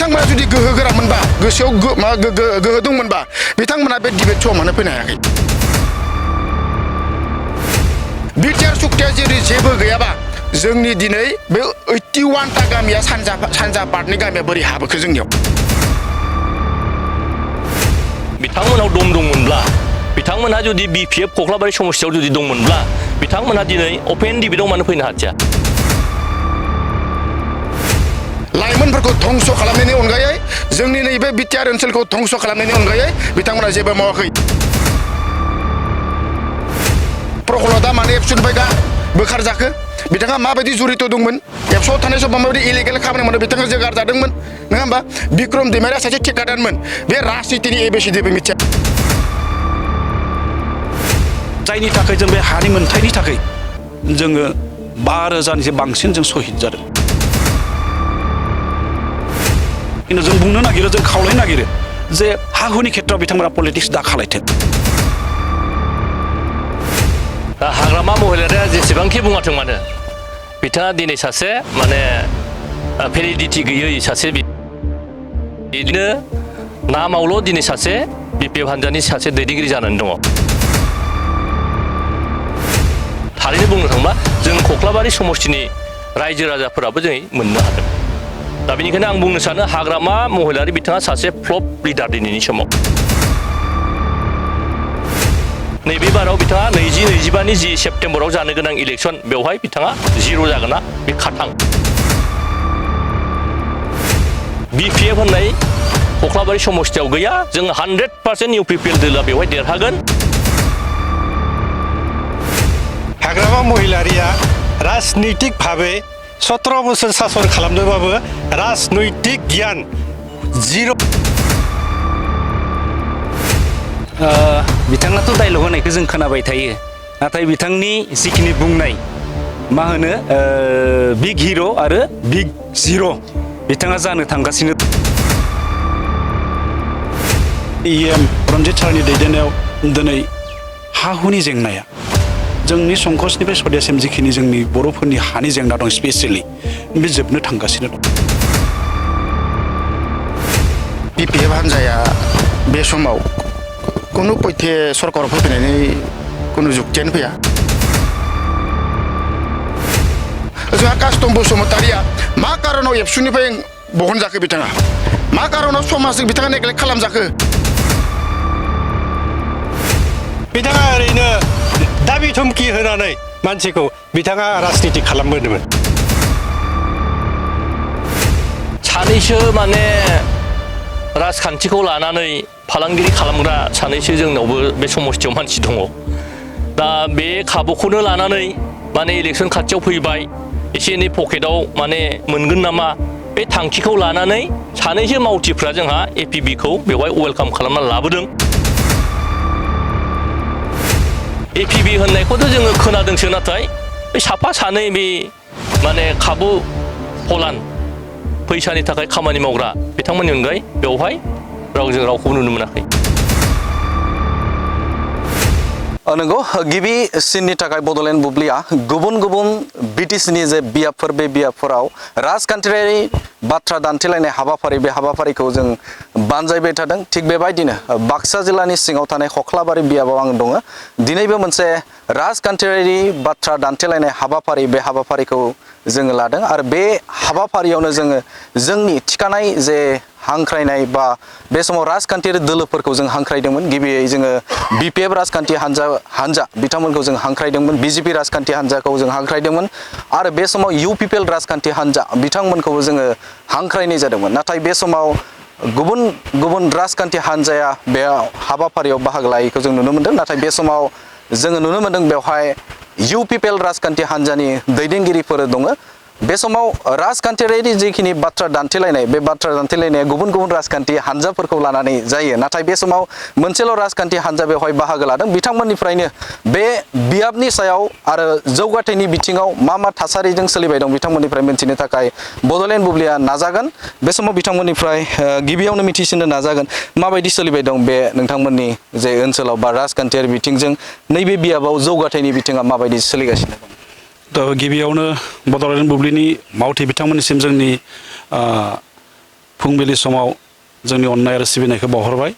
बिथांमोना जुदि गोहो गोरामोनबा गोसोआव गोहो दंमोनबा बिथांमोना बे डिबेट श'आव मानो फैनो हायाखै बिटिआर सुक्तिया जेरै जेबो गैयाबा जोंनि दिनै बे 81 टा गामिया सानजा पार्टनि गामिया बोरै हाबोखो जोंनियाव बिथांमोनाव दम दंमोनब्ला बिथांमोनहा जुदि बिपिएफ कख्लाबारि समस्तियाव जुदि दंमोनब्ला बिथांमोनहा दिनै अपेन डिबेटआव मानो फैनो हाथिया लाइमोनफोरखौ धंस खालामनायनि अनगायै जोंनि नैबे बिटिआर ओनसोलखौ धंस खालामनायनि अनगायै बिथांमोना जेबो मावाखै प्रहलादा माने एबसुनिफ्राय दा बोखारजाखो बिथाङा माबायदि जड़ित दंमोन एबसुआव थानाय समाव माबायदि इलिगेल खामानि मावनो बिथाङा जोगार जादोंमोन नङा होमबा बिक्रम दैमारिया सासे ठेकेदारमोन बे राजनितिनि एबिसिडिबो मिथिया जायनि थाखाय जों बे हानि मोनथायनि थाखाय जोङो 5,000 बांसिन जों शहीद जादों किन्तु जों बुंनो नागिरो जों खावलायनो नागिरो जे हा हुनि खेत्रआव बिथांमोना पलिटिक्स दा खालायथों हाग्रामा महिलारिया जेसेबांखि बुङाथों मानो बिथाङा दिनै सासे माने भेलिडिटि गैयै सासे बिदिनो नामावल' दिनै सासे बिपिएफ हान्जानि सासे दैदेनगिरि जानानै दङ थारैनो बुंनो थाङोब्ला जों कख्लाबारि समस्तिनि रायजो राजाफोराबो जों मोननो हादों दा बेनिखायनो आं बुंनो सानो हाग्रामा महिलारि बिथाङा सासे फ्लप लिडार दिनैनि समाव नैबे बाराव बिथाङा 2025 जि सेप्तेम्बराव जानो गोनां इलेक्सन बेवहाय बिथाङा जिर' जागोना बे खाथां बिपिएफ होननाय कख्लाबारि समस्तियाव गैया जों 100% इउपिपिएल दोला बेवहाय देरहागोन हाग्रामा महिलारिया राजनैतिक भावे 17 बोसोर सासन खालामदोंबाबो राजनैतिक गियान जिर' बिथाङाथ' डायलग होनायखौ जों खोनाबाय थायो नाथाय बिथांनि जिखिनि बुंनाय मा होनो बिग हिर' आरो बिग जिर' बिथाङा जानो थांगासिनो इएम रन्जित सारनि दैदेननायाव दिनै हा हुनि जेंनाया जोंनि संकसनिफ्राय सदियासिम जिखिनि जोंनि बर'फोरनि हानि जेंना दं स्पेसियेलि बे जोबनो थांगासिनो दं बिपिएफ हान्जाया बे समाव कुनु पयथे सरकाराव फैफिननायनि कुनु जुक्तियानो फैया जोंहा कास्टम बसुमतारिया मा कारनाव एबसुनिफ्राय बहनजाखो बिथाङा मा कारनाव समाजजों बिथाङा नेग्लेक्ट खालामजाखो बिथाङा ओरैनो दाबि धमकी होनानै मानसिखौ बिथाङा राजनिति खालामबोदोंमोन सानैसो माने राजखान्थिखौ लानानै फालांगिरि खालामग्रा सानैसो जोंनावबो बे समस्तियाव मानसि दङ दा बे खाबुखौनो लानानै माने इलेक्सन खाथियाव फैबाय एसे एनै पकेटाव माने मोनगोन नामा बे थांखिखौ लानानै सानैसो मावथिफ्रा जोंहा एपिबिखौ बेवहाय वेलकाम खालामना लाबोदों एपिबि होननायखौथ' जोङो खोनादोंसो नाथाय बे साफा सानै बे माने खाबु फलान फैसानि थाखाय खामानि मावग्रा बिथांमोननि अनगायै बेवहाय रावजों रावखौबो नुनो मोनाखै नंगौ गिबि सिननि थाखाय बड'लेण्ड बुब्लिया गुबुन गुबुन बिटिसिनि जे बियाबफोर बे बियाबफोराव राजखान्थियारि बाथ्रा दान्थेलायनाय हाबाफारि बे हाबाफारिखौ जों बानजायबाय थादों थिग बेबायदिनो बाक्सा जिल्लानि सिङाव थानाय कख्लाबारि बियाबाव आं दङ दिनैबो मोनसे राजखान्थियारि बाथ्रा दान्थेलायनाय हाबाफारि बे हाबाफारिखौ जोङो लादों आरो बे हाबाफारियावनो जोङो जोंनि थिखानाय जे हांख्रायनाय बा बे समाव राजखान्थियारि दोलोफोरखौ जों हांख्रायदोंमोन गिबियै जोङो बिपिएफ राजखान्थि हान्जा बिथांमोनखौ जों हांख्रायदोंमोन बिजेपि राजखान्थि हान्जाखौ जों हांख्रायदोंमोन आरो बे समाव इउपिपिएल राजखान्थि हान्जा बिथांमोनखौबो जोङो हांख्रायनाय जादोंमोन नाथाय बे समाव गुबुन गुबुन राजखान्थि हान्जाया बे हाबाफारियाव बाहागो लायैखौ जों नुनो मोनदों नाथाय बे समाव जोङो नुनो मोनदों बेवहाय इउपिपिएल राजखान्थि हान्जानि दैदेनगिरिफोर दङ बे समाव राजखान्थियारि जिखिनि बाथ्रा दान्थेलायनाय बे बाथ्रा दान्थेलायनाया गुबुन गुबुन राजखान्थि हान्जाफोरखौ लानानै जायो नाथाय बे समाव मोनसेल' राजखान्थि हान्जा बेवहाय बाहागो लादों बिथांमोननिफ्रायनो बे बियाबनि सायाव आरो जौगाथायनि बिथिङाव मा मा थासारिजों सोलिबाय दं बिथांमोननिफ्राय मिथिनो थाखाय बड'लेण्ड बुब्लिया नाजागोन बे समाव बिथांमोननिफ्राय गिबियावनो मिथिसिनो नाजागोन माबायदि सोलिबाय दं बे नोंथांमोननि जे ओनसोलाव बा राजखान्थियारि बिथिंजों नैबे बियाबाव जौगाथायनि बिथिङा माबायदि सोलिगासिनो दं गिबियावनो बड'लेण्ड बुब्लिनि मावथि बिथांमोननिसिम जोंनि फुंबिलि समाव जोंनि अननाय आरो सिबिनायखौ बावहरबाय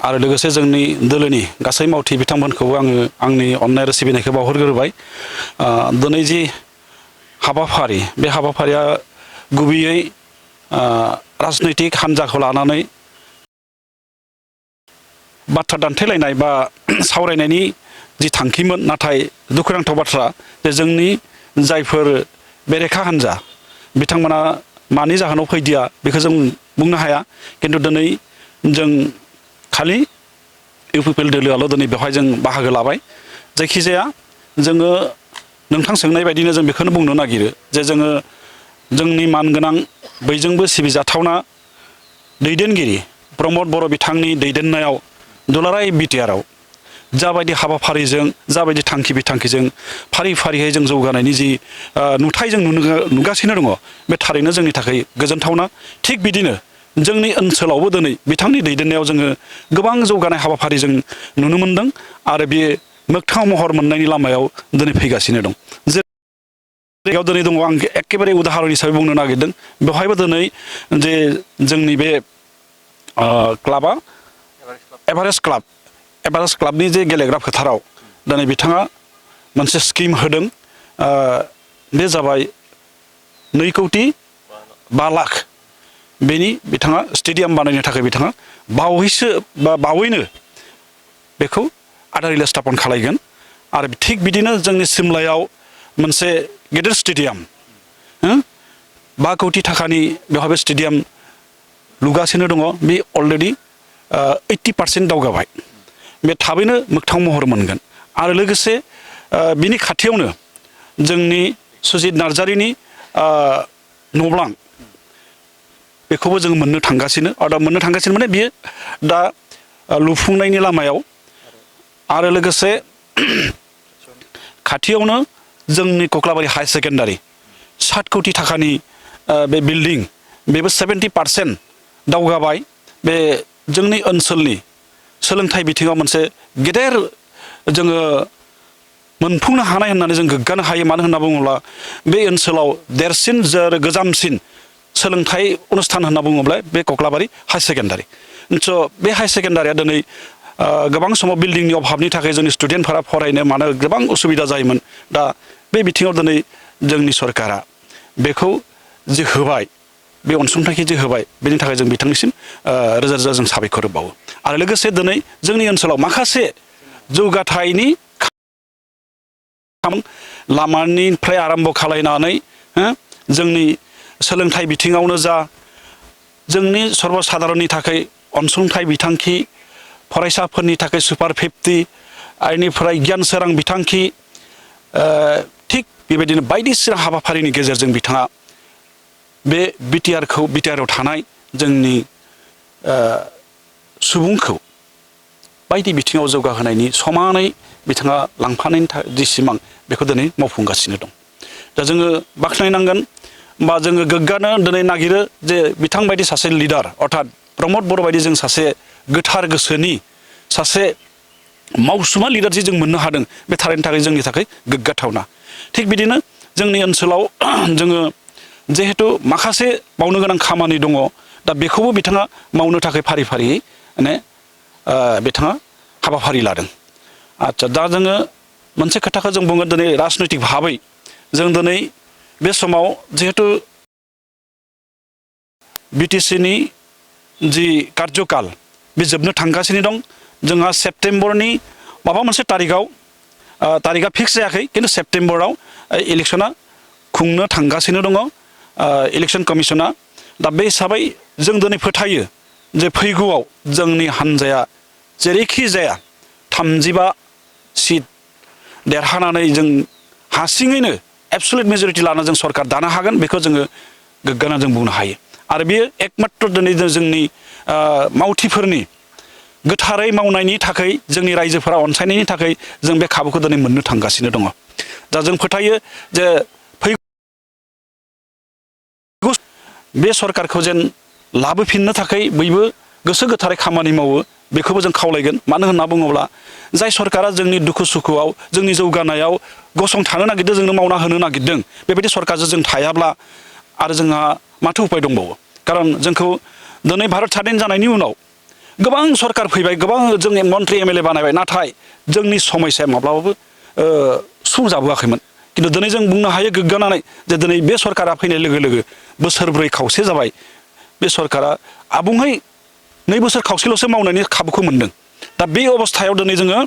आरो लोगोसे जोंनि दोलोनि गासै मावथि बिथांमोनखौबो आङो आंनि अननाय आरो सिबिनायखौ बावहरग्रोबाय दिनै जि हाबाफारि बे हाबाफारिया गुबैयै राजनैतिक हान्जाखौ लानानै बाथ्रा दान्थेलायनाय बा सावरायनायनि जि थांखिमोन नाथाय दुखुनांथाव बाथ्रा जे जोंनि जायफोर बेरेखा हान्जा बिथांमोना मानि जाहोनाव फैदिया बेखौ जों बुंनो हाया खिन्थु दिनै जों खालि इउपिपिएल दोलोआल' दिनै बेवहाय जों बाहागो लाबाय जायखिजाया जोङो नोंथां सोंनाय बायदिनो जों बेखौनो बुंनो नागिरो जे जोङो जोंनि मानगोनां बयजोंबो सिबिजाथावना दैदेनगिरि प्रमद बर' बिथांनि दैदेननायाव दुलाराय बिटिआरआव जाबायदि हाबाफारिजों जाबायदि थांखि बिथांखिजों फारि फारियै जों जौगानायनि जि नुथाय जों नुगासिनो दङ बे थारैनो जोंनि थाखाय गोजोनथावना थिग बिदिनो जोंनि ओनसोलावबो दिनै बिथांनि दैदेननायाव जोङो गोबां जौगानाय हाबाफारि जों नुनो मोनदों आरो बे मोगथाङाव महर मोननायनि लामायाव दिनै फैगासिनो दं जायगायाव दिनै दङ आं एखेबारे उदाहरन हिसाबै बुंनो नागिरदों बेवहायबो दिनै जे जोंनि बे क्लाबा एभारेस्ट क्लाबनि जे गेलेग्रा फोथाराव दिनै बिथाङा मोनसे स्किम होदों बे जाबाय 2,05,00,000 बेनि बिथाङा स्टेडियाम बानायनो थाखाय बिथाङा बावैनो बेखौ आधारइला स्थापन खालायगोन आरो थिग बिदिनो जोंनि सिमलायाव मोनसे गेदेर स्टेडियाम 5 कौटि थाखानि बेवहाय बे स्टेडियाम लुगासिनो दङ बे अलरेडि 80% दावगाबाय बे थाबैनो मोगथां महर मोनगोन आरो लोगोसे बिनि खाथियावनो जोंनि सुजित नार्जारिनि न'ब्लां बेखौबो जों मोननो थांगासिनो आरो मोननो थांगासिनो माने बियो दा लुफुंनायनि लामायाव आरो लोगोसे खाथियावनो जोंनि कक्लाबारि हाई सेकेन्डारि 7 कौटि थाखानि बे बिल्डिं बेबो 70% दावगाबाय बे जोंनि ओनसोलनि सोलोंथाइ बिथिङाव मोनसे गेदेर जोङो मोनफुंनो हानाय होननानै जों गोग्गानो हायो मानो होनना बुङोब्ला बे ओनसोलाव देरसिन गोजामसिन सोलोंथाइ अनुष्ठान होनना बुङोब्ला बे कक्लाबारि हाई सेकेन्डारि स' बे हाई सेकेन्डारिया दिनै गोबां समाव बिल्डिंनि अभाबनि थाखाय जोंनि स्टुडेन्टफोरा फरायनो मानो गोबां उसुबिदा जायोमोन दा बे बिथिङाव दिनै जोंनि सरकारा बेखौ जि होबाय बे अनसुंथाइखौ जि होबाय बेनि थाखाय जों बिथांनिसिम रोजा रोजा जों साबायखर बावो आरो लोगोसे दिनै जोंनि ओनसोलाव माखासे जौगाथायनि लामानिफ्राय आरम्भ खालायनानै जोंनि सोलोंथाइ बिथिङावनो जा जोंनि सर्बसाधारननि थाखाय अनसुंथाइ बिथांखि फरायसाफोरनि थाखाय सुपार 50 आइनिफ्राय गियान सोरां बिथांखि थिग बेबायदिनो बायदिसिना हाबाफारिनि गेजेरजों बिथाङा बे बिटिआरआव थानाय जोंनि सुबुंखौ बायदि बिथिङाव जौगाहोनायनि समानै बिथाङा लांफानायनि जि सिमां बेखौ दिनै मावफुंगासिनो दं दा जोङो बाख्नायनांगोन बा जोङो गोग्गानो दिनै नागिरो जे बिथांबायदि सासे लिडार अर्थात प्रमद बर' बायदि जों सासे गोथार गोसोनि सासे मावसुमा लिडार जि जों मोननो हादों बे थारैनो थाखाय जोंनि थाखाय गोग्गाथावना थिग बिदिनो जोंनि ओनसोलाव जोङो जिहेतु माखासे मावनो गोनां खामानि दङ दा बेखौबो बिथाङा मावनो थाखाय फारि फारियै माने बिथाङा हाबाफारि लादों आच्चा दा जोङो मोनसे खोथाखौ जों बुङो दिनै राजनैतिक भाबै जों दिनै बे समाव जिहेतु बिटिसिनि जि कार्यकाल बे जोबनो थांगासिनो दं जोंहा सेप्तेम्बरनि माबा मोनसे तारिखआ फिक्स जायाखै खिन्थु सेप्तेम्बराव इलेक्सना खुंनो थांगासिनो दङ इलेक्सन कमिसना दा बे हिसाबै जों दिनै फोथायो जे फैगौआव जोंनि हान्जाया जेरैखि जाया 35 सिट देरहानानै जों हारसिङैनो एबसुलेट मेजरिटि लाना जों सरकार दानो हागोन बेखौ जोङो गोग्गाना जों बुंनो हायो आरो बेयो एकमात्र दिनै जोंनि मावथिफोरनि गोथारै मावनायनि थाखाय जोंनि रायजोफोरा अनसायनायनि थाखाय जों बे खाबुखौ दिनै मोननो थांगासिनो दङ दा जों फोथायो जे बे सरकारखौ जेन लाबोफिननो थाखाय बयबो गोसो गोथारै खामानि मावो बेखौबो जों खावलायगोन मानो होनना बुङोब्ला जाय सरकारा जोंनि दुखु सुखुआव जोंनि जौगानायाव गसंथानो नागिरदों जोंनो मावना होनो नागिरदों बेबायदि सरकारजों जों थायाब्ला आरो जोंहा माथो उपाय दंबावो खारन जोंखौ दिनै भारत स्वाधीन जानायनि उनाव गोबां सरकार फैबाय गोबां जोंनि मन्त्रि एमएलए बानायबाय नाथाय जोंनि समस्याया माब्लाबाबो सुंजाबोआखैमोन खिन्थु दिनै जों बुंनो हायो गोग्गानानै जे दिनै बे सरकारा फैनाय लोगो लोगो बोसोरब्रै खावसे जाबाय बे सरकारा आबुङै 2 बोसोर खावसेल'सो मावनायनि खाबुखौ मोनदों दा बे अबस्थायाव दिनै जोङो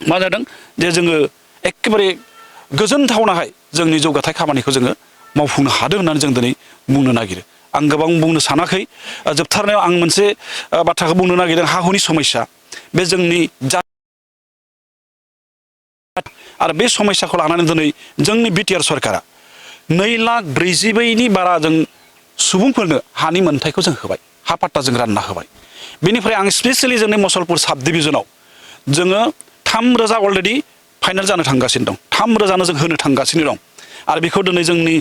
मा जादों जे जोङो एखेबारे गोजोनथावनाहाय जोंनि जौगाथाय खामानिखौ जोङो मावफुंनो हादों होननानै जों दिनै बुंनो नागिरो आं गोबां बुंनो सानाखै जोबथारनायाव आं मोनसे बाथ्राखौ बुंनो नागिरदों हा हुनि समस्या बे जोंनि आरो बे समस्याखौ लानानै दिनै जोंनि बिटिआर सरकारा 2,40,000 बारा जों सुबुंफोरनो हानि मोन्थायखौ जों होबाय हा पाट्टा जों रानना होबाय बेनिफ्राय आं स्पेसियेलि जोंनि मुसलपुर साब डिभिजनाव जोङो 3,000 अलरेडि फाइनाल जानो थांगासिनो दं 3,000नो जों होनो थांगासिनो दं आरो बेखौ दिनै जोंनि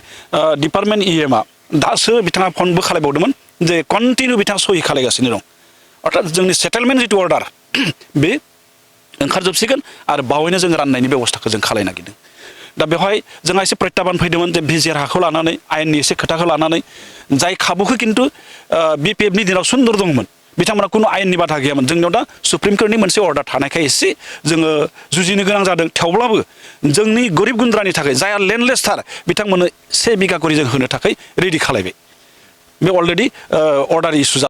डिपार्टमेन्ट इएमआ दासो बिथाङा फनबो खालामबावदोंमोन जे कन्टिनिउ बिथाङा सहि खालामगासिनो दं अर्थात जोंनि सेटेलमेन्ट जिथु अर्डार बे ओंखारजोबसिगोन आरो बावैनो जों राननायनि बेबस्थाखौ जों खालामनो नागिरदों दा बेवहाय जोंहा एसे प्रत्याबान फैदोंमोन जे बिजिआर हाखौ लानानै आयेननि एसे खोथाखौ लानानै जाय खाबुखौ खिन्थु बिपिएफनि दिनाव सुन्दर दंमोन बिथांमोना खुनु आयेननि बाधा गैयामोन जोंनियाव दा सुप्रिम कर्टनि मोनसे अर्डार थानायखाय एसे जोङो जुजिनो गोनां जादों थेवब्लाबो जोंनि गरिब गुन्द्रानि थाखाय जायहा लेन्डलेसथार बिथांमोननो 1 बिघा करि जों होनो थाखाय रेडि खालामबाय बे अलरेडि अर्डार इसु जा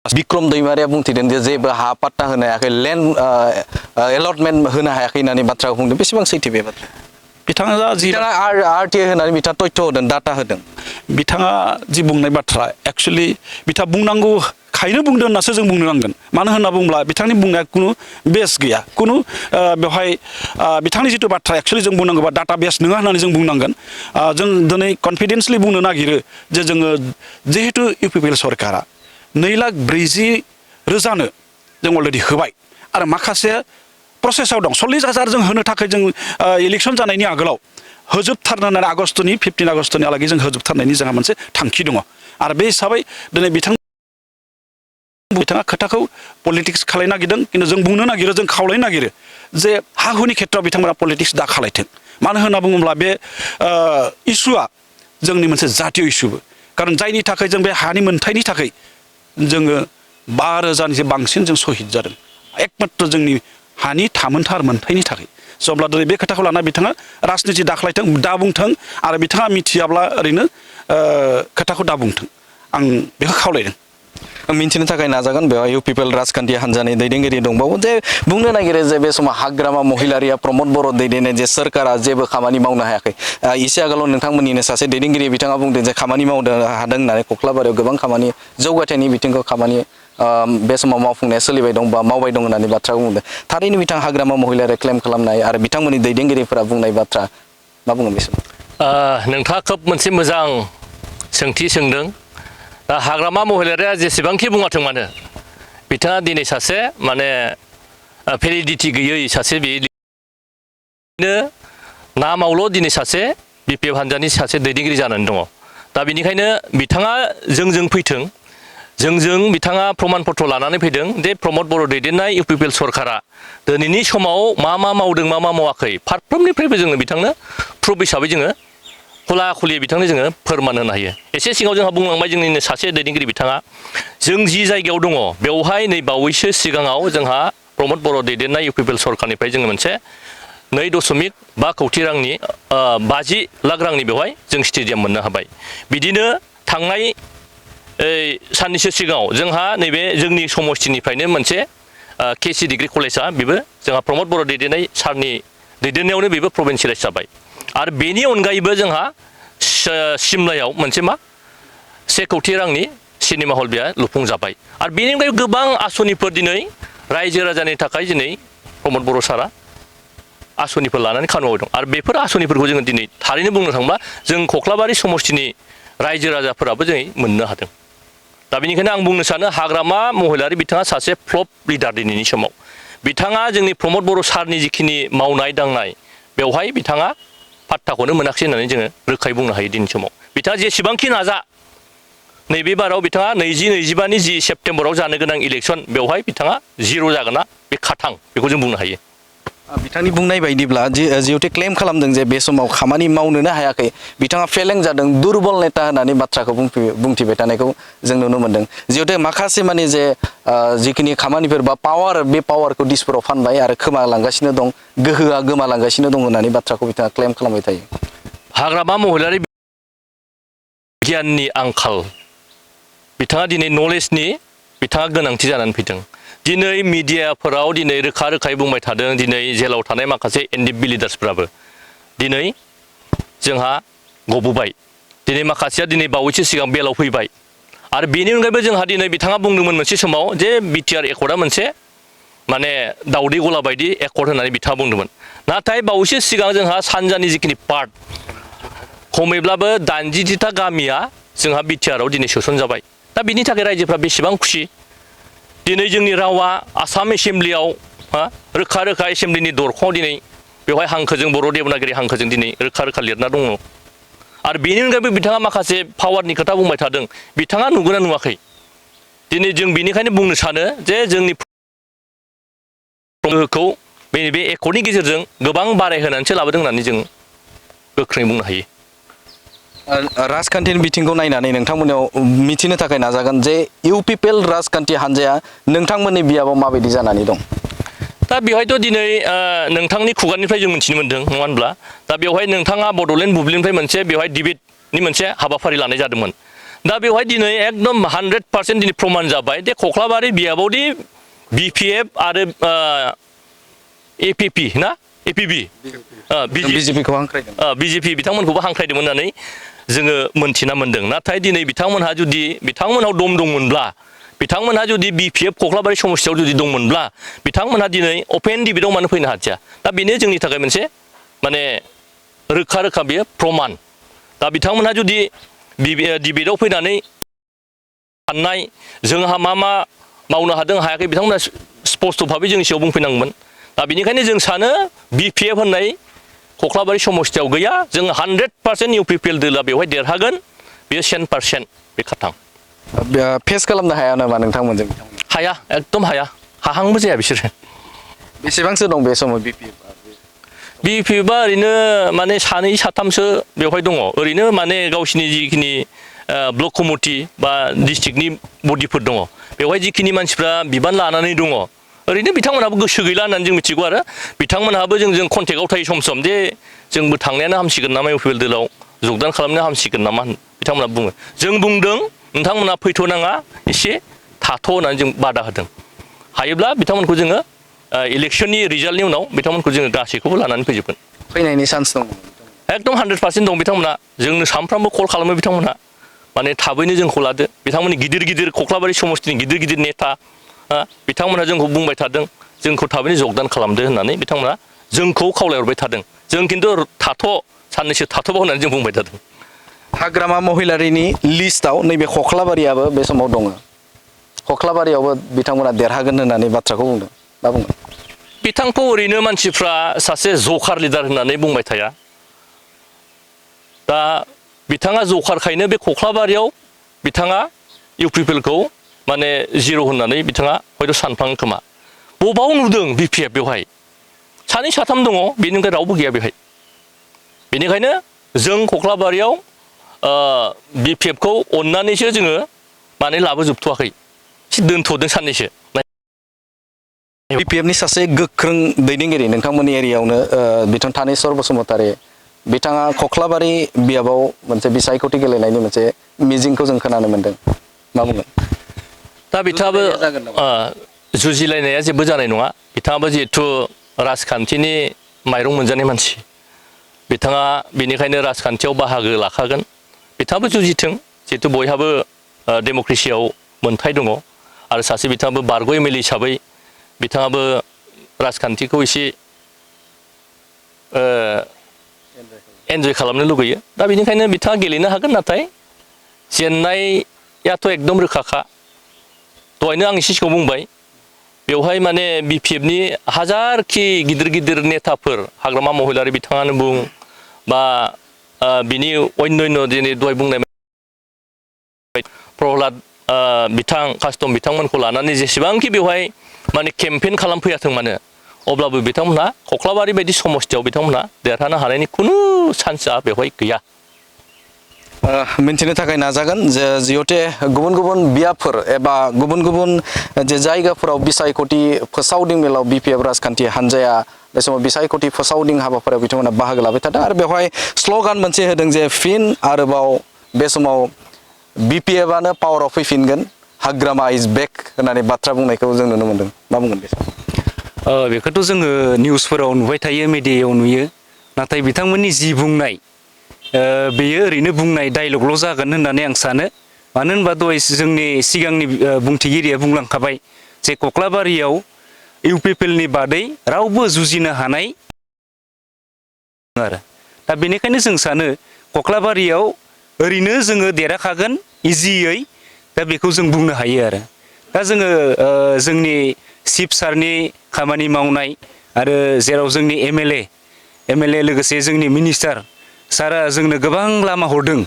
बिक्रम दैमारिया बुंथिदों जे जेबो हा पाट्टा होनो हायाखै लेन्ड एलटमेन्ट होनो हायाखै होननानै बाथ्राखौ बुंदों बेसेबां सैथो बे बाथ्रा बिथाङा जि आरटिआइ होनानै बिथाङा तथ्य होदों डाटा होदों बिथाङा जि बुंनाय बाथ्रा एक्चुअलि बिथाङा बुंनांगौ खायनो बुंदों होननासो जों बुंनो नांगोन मानो होनना बुङोब्ला बिथांनि बुंनाया खुनु बेस गैया खुनु बेवहाय बिथांनि जिथु बाथ्रा एक्चुअलि जों बुंनांगौबा डाटा बेस नङा होननानै जों बुंनांगोन जों दिनै कनफिडेन्सलि बुंनो नागिरो जे जोङो जिहेतु इउपिपिएल सरकारा 2,40,000 जों अलरेडि होबाय आरो माखासे प्रसेसआव दं 40,000 जों होनो थाखाय जों इलेक्सन जानायनि आगोलाव होजोबथारनो होननानै आगस्टनि 15 आगस्टनिहालागै जों होजोबथारनायनि जोंहा मोनसे थांखि दङ आरो बे हिसाबै दिनै बिथाङा खोथाखौ पलिटिक्स खालायनो नागिरदों खिन्थु जों बुंनो नागिरो जों खावलायनो नागिरो जे हा हुनि खेथ्रआव बिथांमोना पलिटिक्स दा खालायथों मानो होनना बुङोब्ला बे इस्युआ जोंनि मोनसे जातीय इस्युबो खारन जायनि थाखाय जों बे हानि मोन्थायनि थाखाय जोङो 5,000निसे बांसिन जों सहिद जादों एकमात्र जोंनि हानि थामोनथार मोन्थायनि थाखाय अब्ला दिनै बे खोथाखौ लाना बिथाङा राजनिति दाख्लायथों दा बुंथों आरो बिथाङा मिथियाब्ला ओरैनो खोथाखौ दा बुंथों आं बेखौ खावलायदों मिन्थिनो थाखाय नाजागोन बेवहाय इउपिपिएल राजखान्थि हान्जानि दैदेनगिरि दंबावो जे बुंनो नागिरो जे बे समाव हाग्रामा महिलारिया प्रमद बर' दैदेननाय जे सोरखारा जेबो खामानि मावनो हायाखै एसे आगोलाव नोंथांमोननिनो सासे दैदेनगिरि बिथाङा बुंदों जे खामानि मावनो हादों होननानै कख्लाबारियाव गोबां खामानि जौगाथायनि बिथिंखौ खामानि बे समाव मावफुंनाया सोलिबाय दं बा मावबाय दं होननानै बाथ्रा बुंदों थारैनो बिथां हाग्रामा महिलारिया क्लेम खालामनाय आरो बिथांमोननि दैदेनगिरिफोरा बुंनाय बाथ्रा मा बुङो बे समाव नोंथाङा खोब मोनसे मोजां सोंथि सोंदों दा हाग्रामा महिलारिया जेसेबांखि बुङाथों मानो बिथाङा दिनै सासे माने भेलिडिटि गैयै सासे बेनो नामावल' दिनै सासे बिपिएफ हान्जानि सासे दैदेनगिरि जानानै दङ दा बेनिखायनो बिथाङा जोंजों फैथों जोंजों बिथाङा प्रमान पत्र लानानै फैदों जे प्रमद बर' दैदेननाय इउपिपिएल सरकारा दिनैनि समाव मा मावदों मा मावाखै फारफ्रोमनिफ्रायबो जोङो बिथांनो प्रुफ हिसाबै जोङो खुला खुलि बिथांनो जोङो फोरमान होनो हायो एसे सिगाङाव जोंहा बुंलांबाय जोंनिनो सासे दैदेनगिरि बिथाङा जों जि जायगायाव दङ बेवहाय नै बावैसो सिगाङाव जोंहा प्रमद बर' दैदेननाय इउपिपिएल सरकारनिफ्राय जोङो मोनसे 2.5 कोटि रांनि 50 लाख रांनि बेवहाय जों स्टेडियाम मोननो हाबाय बिदिनो थांनाय साननैसो सिगाङाव जोंहा नैबे जोंनि समष्टिनिफ्रायनो मोनसे केसि डिग्री कलेजआ बेबो जोंहा प्रमद बर' दैदेननाय सारनि दैदेननायावनो बेबो प्रभिन्सियेलाइज जाबाय आरो बेनि अनगायैबो जोंहा सिमलायाव मोनसे 1 कोटि रांनि सिनेमा हल बेया लुफुंजाबाय आरो बेनि अनगायै गोबां आसनिफोर दिनै रायजो राजानि थाखाय दिनै प्रमद बर' सारा आसनिफोर लानानै खामानि मावदों आरो बेफोर आसनिफोरखौ जोङो दिनै थारैनो बुंनो थाङोब्ला जों कख्लाबारि समष्टिनि रायजो राजाफोराबो दिनै मोननो हादों दा बेनिखायनो आं बुंनो सानो हाग्रामा महिलारि बिथाङा सासे फ्लप लिडार दिनैनि समाव बिथाङा जोंनि प्रमद बर' सारनि जिखिनि मावनाय दांनाय बेवहाय बिथाङा पात्ताखौनो मोनाखिसै होननानै जोङो रोखायै बुंनो हायो दिनैनि समाव बिथाङा जेसेबांखि नाजा नैबे बाराव बिथाङा 2025नि जि सेप्तेम्बराव जानो गोनां इलेक्सन बेवहाय बिथाङा जिर' जागोन ना बे खाथां बेखौ जों बुंनो हायो बिथांनि बुंनाय बायदिब्ला जिहेतु क्लेम खालामदों जे बे समाव खामानि मावनोनो हायाखै बिथाङा फेलें जादों दुरबल नेता होननानै बाथ्राखौ बुंथिबाय थानायखौ जों नुनो मोन्दों जिहेतु माखासे माने जे जिखिनि खामानिफोर बा पावार बे पावारखौ दिसपुराव फानबाय आरो खोमालांगासिनो दं गोहोआ गोमालांगासिनो दं होननानै बाथ्राखौ बिथाङा क्लेम खालामबाय थायो हाग्रामा महिलारि गियाननि आंखाल बिथाङा दिनै नलेजनि बिथाङा गोनांथि जानानै फैदों दिनै मिडियाफोराव दिनै रोखा रोखायै बुंबाय थादों दिनै जेलाव थानाय माखासे एनडिएफबि लिडार्सफ्राबो दिनै जोंहा गबोबाय दिनै माखासेया दिनै बावैसो सिगां बेलाव फैबाय आरो बेनि अनगायैबो जोंहा दिनै बिथाङा बुंदोंमोन मोनसे समाव जे बिटिआर एकर्डआ मोनसे माने दाउदै गला बायदि एकर्ड होननानै बिथाङा बुंदोंमोन नाथाय बावैसो सिगां जोंहा सानजानि जिखिनि पार्ट खमैब्लाबो 80था गामिया जोंहा बिटिआरआव दिनै सोसनजाबाय दा बिनि थाखाय रायजोफ्रा बेसेबां खुसि दिनै जोंनि रावा आसाम एसेम्ब्लियाव रोखा रोखा एसेम्ब्लिनि दरखङाव दिनै बेवहाय हांखोजों बर' देबनागिरि हांखोजों दिनै रोखा रोखा लिरना दङ आरो बेनि अनगायैबो बिथाङा माखासे पावारनि खोथा बुंबाय थादों बिथाङा नुगोना नुवाखै दिनै जों बेनिखायनो बुंनो सानो जे जोंनि गोहोखौ बे एकर्डनि गेजेरजों गोबां बारायहोनानैसो लाबोदों होननानै जों गोख्रोङै बुंनो हायो राजखान्थिनि बिथिंखौ नायनानै नोंथांमोनाव मिथिनो थाखाय नाजागोन जे इउपिपिएल राजखान्थि हान्जाया नोंथांमोननि बियाबाव माबायदि जानानै दं दा बेवहायथ' दिनै नोंथांनि खुगानिफ्राय जों मिथिनो मोन्दों नङा होनब्ला दा बेवहाय नोंथाङा बड'लेण्ड बुब्लिनिफ्राय मोनसे बेवहाय डिबेटनि मोनसे हाबाफारि लानाय जादोंमोन दा बेवहाय दिनै एकदम 100% दिनै प्रमान जाबाय दे कख्लाबारि बियाबावदि बिपिएफ आरो एपिपि ना एपिबि बिजेपिखौ हांख्रायदों बिजेपि बिथांमोनखौबो हांख्रायदोंमोन होननानै जोङो मोनथिना मोन्दों नाथाय दिनै बिथांमोनहा जुदि बिथांमोनहाव दम दंमोनब्ला बिथांमोनहा जुदि बिपिएफ कख्लाबारि समस्तियाव जुदि दंमोनब्ला बिथांमोनहा दिनै अपेन डिबेटआव मानो फैनो हादिया दा बेनो जोंनि थाखाय मोनसे माने रोखा रोखा बेयो प्रमान दा बिथांमोनहा जुदि डिबेटआव फैनानै साननाय जोंहा मा मावनो हादों हायाखै बिथांमोना स्पस्ट' भाबै जोंनि सिगाङाव बुंफैनांगौमोन दा बेनिखायनो जों सानो बिपिएफ होननाय कख्लाबारि समस्तियाव गैया जों 100% इउपिपिएल दोला बेवहाय देरहागोन बेयो 100% बे खाथां फेस खालामनो हाया नामा नोंथांमोनजों हाया एकदम हाया हाहांबो जाया बिसोरो बेसेबांसो दं बे समाव बिपिएफआ ओरैनो माने सानै साथामसो बेवहाय दङ ओरैनो माने गावसिनि जिखिनि ब्लक कमिटि बा डिस्ट्रिक्टनि बडिफोर दङ बेवहाय जिखिनि मानसिफ्रा बिबान लानानै दङ ओरैनो बिथांमोनहाबो गोसो गैला होननानै जों मिथिगौ आरो बिथांमोनहाबो जों कन्टेक्टआव थायो सम सम जे जोंबो थांनायानो हामसिगोन नामा इउपिपिएल दोलाव जगदान खालामनो हामसिगोन नामा बिथांमोनहा बुङो जों बुंदों नोंथांमोनहा फैथ'नाङा एसे थाथ' होननानै जों बादा होदों हायोब्ला बिथांमोनखौ जोङो इलेक्सननि रिजाल्टनि उनाव बिथांमोनखौ जोङो गासैखौबो लानानै फैजोबगोन फैनायनि चान्स दं एकदम 100% दं बिथांमोना जोंनो सानफ्रामबो कल खालामो बिथांमोनहा माने थाबैनो जोंखौ लादो बिथांमोननि गिदिर गिदिर कख्लाबारि समस्तिनि गिदिर गिदिर नेता बिथांमोनहा जोंखौ बुंबाय थादों जोंखौ थाबैनो जगदान खालामदो होननानै बिथांमोना जोंखौ खावलायहरबाय थादों जों खिन्थु साननैसो थाथ'बाव होननानै जों बुंबाय थादों हाग्रामा महिलारिनि लिस्टआव नैबे कख्लाबारियाबो बे समाव दङ कख्लाबारियावबो बिथांमोना देरहागोन होननानै बाथ्राखौ बुंदों मा बुङो बिथांखौ ओरैनो मानसिफ्रा सासे जकार लिडार होननानै बुंबाय थाया दा बिथाङा जकारखायनो बे कख्लाबारियाव बिथाङा इउपिपिएलखौ माने जिर' होननानै बिथाङा हयथ' सानफ्लाङो खोमा बबाव नुदों बिपिएफ बेवहाय सानै साथाम दङ बेनि अनगायै रावबो गैया बेवहाय बेनिखायनो जों कख्लाबारियाव बिपिएफखौ अननानैसो जोङो माने लाबोजोबथ'वाखै एसे दोनथ'दों साननैसो बिपिएफनि सासे गोख्रों दैदेनगिरि नोंथांमोननि एरियायावनो बिथां थानेस्वर बसुमतारी बिथाङा कख्लाबारि बियाबाव मोनसे बिसायख'थि गेलेनायनि मोनसे मिजिंखौ जों खोनानो मोन्दों मा बुंगोन दा बिथाङाबो जुजिलायनाया जेबो जानाय नङा बिथाङाबो जिहेथु राजखान्थिनि माइरं मोनजानाय मानसि बिथाङा बेनिखायनो राजखान्थियाव बाहागो लाखागोन बिथाङाबो जुजिथों जिहेतु बयहाबो डेम'क्रेसियाव मोन्थाय दङ आरो सासे बिथाङाबो बारग' एमएलए हिसाबै बिथाङाबो राजखान्थिखौ एसे एन्जय खालामनो लुगैयो दा बेनिखायनो बिथाङा गेलेनो हागोन नाथाय जेननायाथ' एकदम रोखाखा दहायनो आं एसे सिगाङाव बुंबाय बेवहाय माने बिपिएफनि हाजारखि गिदिर गिदिर नेताफोर हाग्रामा महिलारि बिथाङानो बुं बा बिनि अन्यन्य दिनै दहाय बुंनाय प्रहलाद बिथां कास्टम बिथांमोनखौ लानानै जेसेबांखि बेवहाय माने केम्पेइन खालामफैयाथों मानो अब्लाबो बिथांमोनहा कख्लाबारि बायदि समस्थियाव बिथांमोनहा देरहानो हानायनि खुनु चान्सआ बेवहाय गैया। मिन्थिनो थाखाय नाजागोन जे जिहते गुबुन गुबुन बियाबफोर एबा गुबुन गुबुन जे जायगाफोराव बिसायख'थि फोसावदिं मेलाव बिपिएफ राजखान्थि हान्जाया बे समाव बिसायख'थि फोसावदिं हाबाफारियाव बिथांमोना बाहागो लाबाय थादों आरो बेवहाय स्ल'गान मोनसे होदों जे फिन आरोबाव बे समाव बिपिएफआनो पावाराव फैफिनगोन, हाग्रामा इज बेक होननानै बाथ्रा बुंनायखौ जों नुनो मोन्दों। मा बुंगोन बे समाव? बेखौथ' जोङो निउसफोराव नुबाय थायो, मिडियायाव नुयो, नाथाय बिथांमोननि जि बुंनाय बेयो ओरैनो बुंनाय डायलगल' जागोन होननानै आं सानो। मानो होनबा दहाय जोंनि सिगांनि बुंथिगिरिया बुंलांखाबाय जे कख्लाबारियाव इउपिपिएलनि बादै रावबो जुजिनो हानाय आरो दा बेनिखायनो जों सानो कख्लाबारियाव ओरैनो जोङो देरहाखागोन इजियै, दा बेखौ जों बुंनो हायो आरो दा जोङो जोंनि चिफ सारनि खामानि मावनाय आरो जेराव जोंनि एमएलए लोगोसे जोंनि मिनिस्टार सारा जोंनो गोबां लामा हरदों,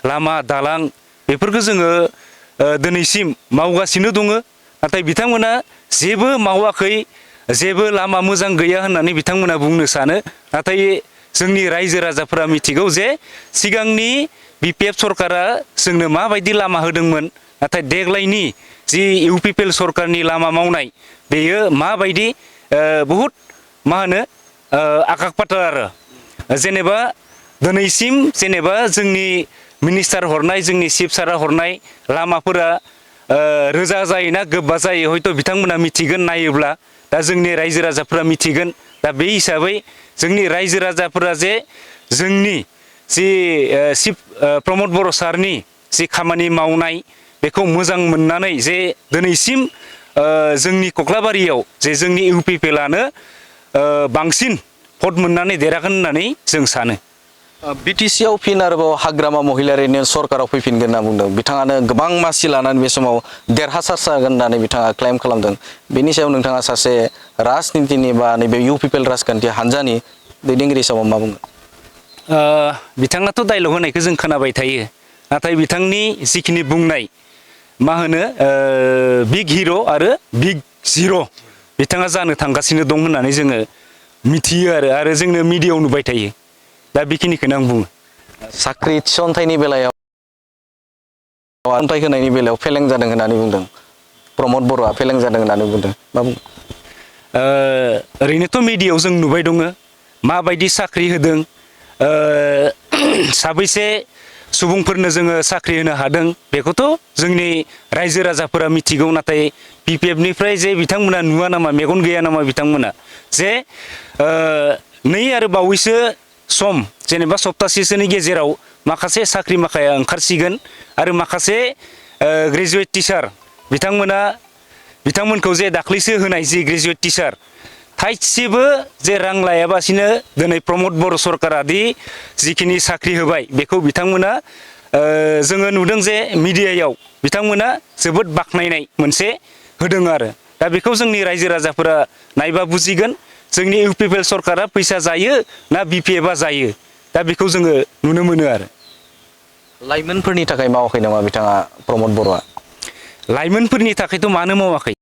लामा दालां बेफोरखौ जोङो दिनैसिम मावगासिनो दङ, नाथाय बिथांमोना जेबो मावाखै, जेबो लामा मोजां गैया होननानै बिथांमोना बुंनो सानो। नाथाय जोंनि रायजो राजाफोरा मिथिगौ जे सिगांनि बिपिएफ सरकारा जोंनो माबायदि लामा होदोंमोन, नाथाय देग्लायनि जि इउपिपिएल सरकारनि लामा मावनाय बेयो माबायदि बहुद मा होनो आकाश फाताल आरो जेनेबा दिनैसिम जेनेबा जोंनि मिनिस्टार हरनाय, जोंनि चिफ सारा हरनाय लामाफोरा रोजा जायोना गोबा जायो हयथ' बिथांमोना मिथिगोन नायोब्ला, दा जोंनि रायजो राजाफोरा मिथिगोन। दा बे हिसाबै जोंनि रायजो राजाफोरा जे जोंनि जि चिफ प्रमद बर' सारनि जि खामानि मावनाय बेखौ मोजां मोननानै जे दिनैसिम जोंनि कख्लाबारियाव जे जोंनि इउपिपिएलआनो बांसिन भट मोननानै देरहागोन होननानै जों सानो। बिटिसिआव फिन आरोबाव हाग्रामा महिलारिनि सरकाराव फैफिनगोन होनना बुंदों। बिथाङानो गोबां मासि लानानै बे समाव देरहासार जागोन होननानै बिथाङा क्लेम खालामदों। बेनि सायाव नोंथाङा सासे राजनितिनि बा नैबे इउपिपिएल राजखान्थि हान्जानि दैदेनगिरि हिसाबै मा बुंगोन? बिथाङाथ' डायलग होनायखौ जों खोनाबाय थायो, नाथाय बिथांनि जिखिनि बुंनाय मा होनो बिग हिर' आरो बिग जिर' बिथाङा जानो थांगासिनो दं होननानै जोङो मिथियो आरो जोंनो मिडियायाव नुबाय थायो। दा बेखिनिखौनो आं बुङो। साख्रि थिसनथाइनि बेलायाव थिसनथाइ होनायनि बेलायाव फेलें जादों होननानै बुंदों, प्रमद बर'आ फेलें जादों होननानै बुंदों, मा बुङो? ओरैनोथ' मिडियायाव जों नुबाय दङ माबायदि साख्रि होदों, साबैसे सुबुंफोरनो जोङो साख्रि होनो हादों बेखौथ' जोंनि रायजो राजाफोरा मिथिगौ। नाथाय बिपिएफनिफ्राय जे बिथांमोना नुवा नामा, मेगन गैया नामा बिथांमोना जे नै आरो बावैसो सम जेनेबा सप्तासेसोनि गेजेराव माखासे साख्रि माखाया ओंखारसिगोन आरो माखासे ग्रेजुवेट टिचार बिथांमोनखौ जे दाख्लैसो होनाय जि ग्रेजुवेट टिचार थाइसेबो जे रां लायाबासिनो दिनै प्रमद बर' सरकारा दि जिखिनि साख्रि होबाय बेखौ बिथांमोना जोङो नुदों जे मिडियायाव बिथांमोना जोबोद बाख्नायनाय मोनसे होदों आरो दा बेखौ जोंनि रायजो राजाफोरा नायबा बुजिगोन जोंनि इउपिपिएल सरकारा फैसा जायो ना बिपिएफआ जायो, दा बेखौ जोङो नुनो मोनो आरो। लाइमोनफोरनि थाखाय मावाखै नामा बिथाङा प्रमद बर'आ? लाइमोनफोरनि थाखायथ' मानो मावाखै,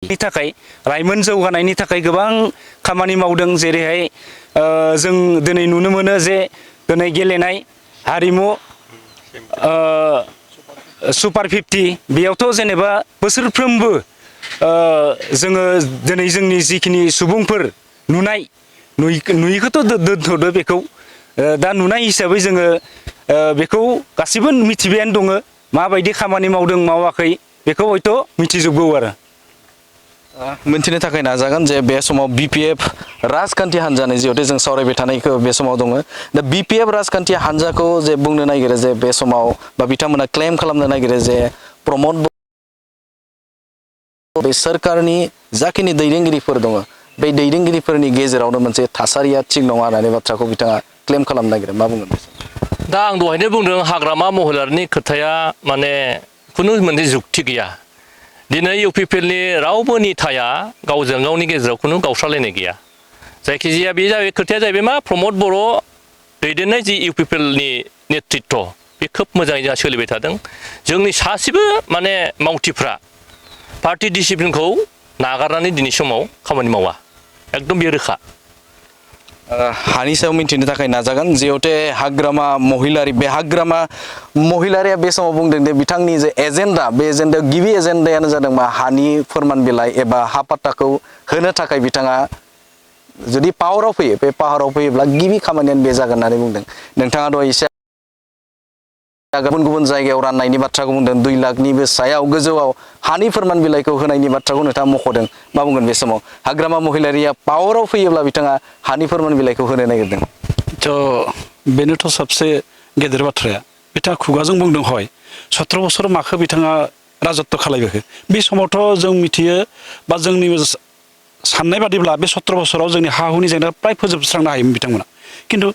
थाखाय लाइमोन जौगानायनि थाखाय गोबां खामानि मावदों। जेरैहाय जों दिनै नुनो मोनो जे दिनै गेलेनाय हारिमु सुपार 50 बेयावथ' जेनेबा बोसोरफ्रोमबो जोङो दिनै जोंनि जिखिनि सुबुंफोर नुयिखौथ' दोनथ'दो बेखौ दा नुनाय हिसाबै जोङो बेखौ गासिबो मिथिबायानो दङ माबायदि खामानि मावदों मावाखै बेखौ हयथ' मिथिजोबगौ आरो। मिन्थिनो थाखाय नाजागोन जे बे समाव बिपिएफ राजखान्थि हान्जानि जिहेतु जों सावरायबाय थानायखौ बे समाव दङ, दा बिपिएफ राजखान्थि हान्जाखौ जे बुंनो नागिरो जे बे समाव बा बिथांमोना क्लेम खालामनो नागिरो जे प्रमद बे सोरखारनि जाखिनि दैदेनगिरिफोर दङ बे दैदेनगिरिफोरनि गेजेरावनो मोनसे थासारिया थिग नङा होननानै बाथ्राखौ बिथाङा क्लेम खालामनो नागिरो, मा बुंगोन? दा आं दहायनो बुंदों हाग्रामा महिलारिनि खोथाया माने खुनु मोनसे जुक्ति गैया। दिनै इउपिपिएलनि रावबो नेताया गावजों गावनि गेजेराव खुनु गावस्रालायनाय गैया। जायखिजाया बे जाबाय खोथाया जाहैबाय मा प्रमद बर' दैदेननाय जि इउपिपिएलनि नेतृत्व बे खोब मोजाङै जोंहा सोलिबाय थादों। जोंनि सासेबो माने मावथिफ्रा पार्टि डिसिप्लिनखौ नागारनानै दिनै समाव खामानि मावा एकदम बेयो रोखा हानि सायाव मिन्थिनो थाखाय नाजागोन जिहेतु हाग्रामा महिलारि बे हाग्रामा महिलारिया बे समाव बुंदों दे बिथांनि जे एजेन्डा बे एजेन्डायाव गिबि एजेन्डायानो जादों मा हानि फोरमान बिलाइ एबा हा पाट्टाखौ होनो थाखाय बिथाङा जुदि पावाराव फैयो बे पावाराव फैयोब्ला गिबि खामानियानो बे जागोन होननानै बुंदों नोंथाङा दहाय एसे गुबुन गुबुन जायगायाव राननायनि बाथ्राखौ बुंदों 2 लाखनिबो सायाव गोजौआव हानि फोरमान बिलाइखौ होनायनि बाथ्राखौ नोंथाङा मख'दों मा बुंगोन बे समाव हाग्रामा महिलारिया पावाराव फैयोब्ला बिथाङा हानि फोरमान बिलाइखौ होनो नागिरदों थ' बेनोथ' सबसे गेदेर बाथ्राया बिथाङा खुगाजों बुंदों हय 17 बोसोर माखो बिथाङा राजत्व खालायबोखो बे समावथ' जों मिथियो बा जोंनि साननाय बादिब्ला बे 17 बोसोराव जोंनि हा हुनि जेंना प्राय फोजोबस्रांनो हायोमोन बिथांमोना खिन्थु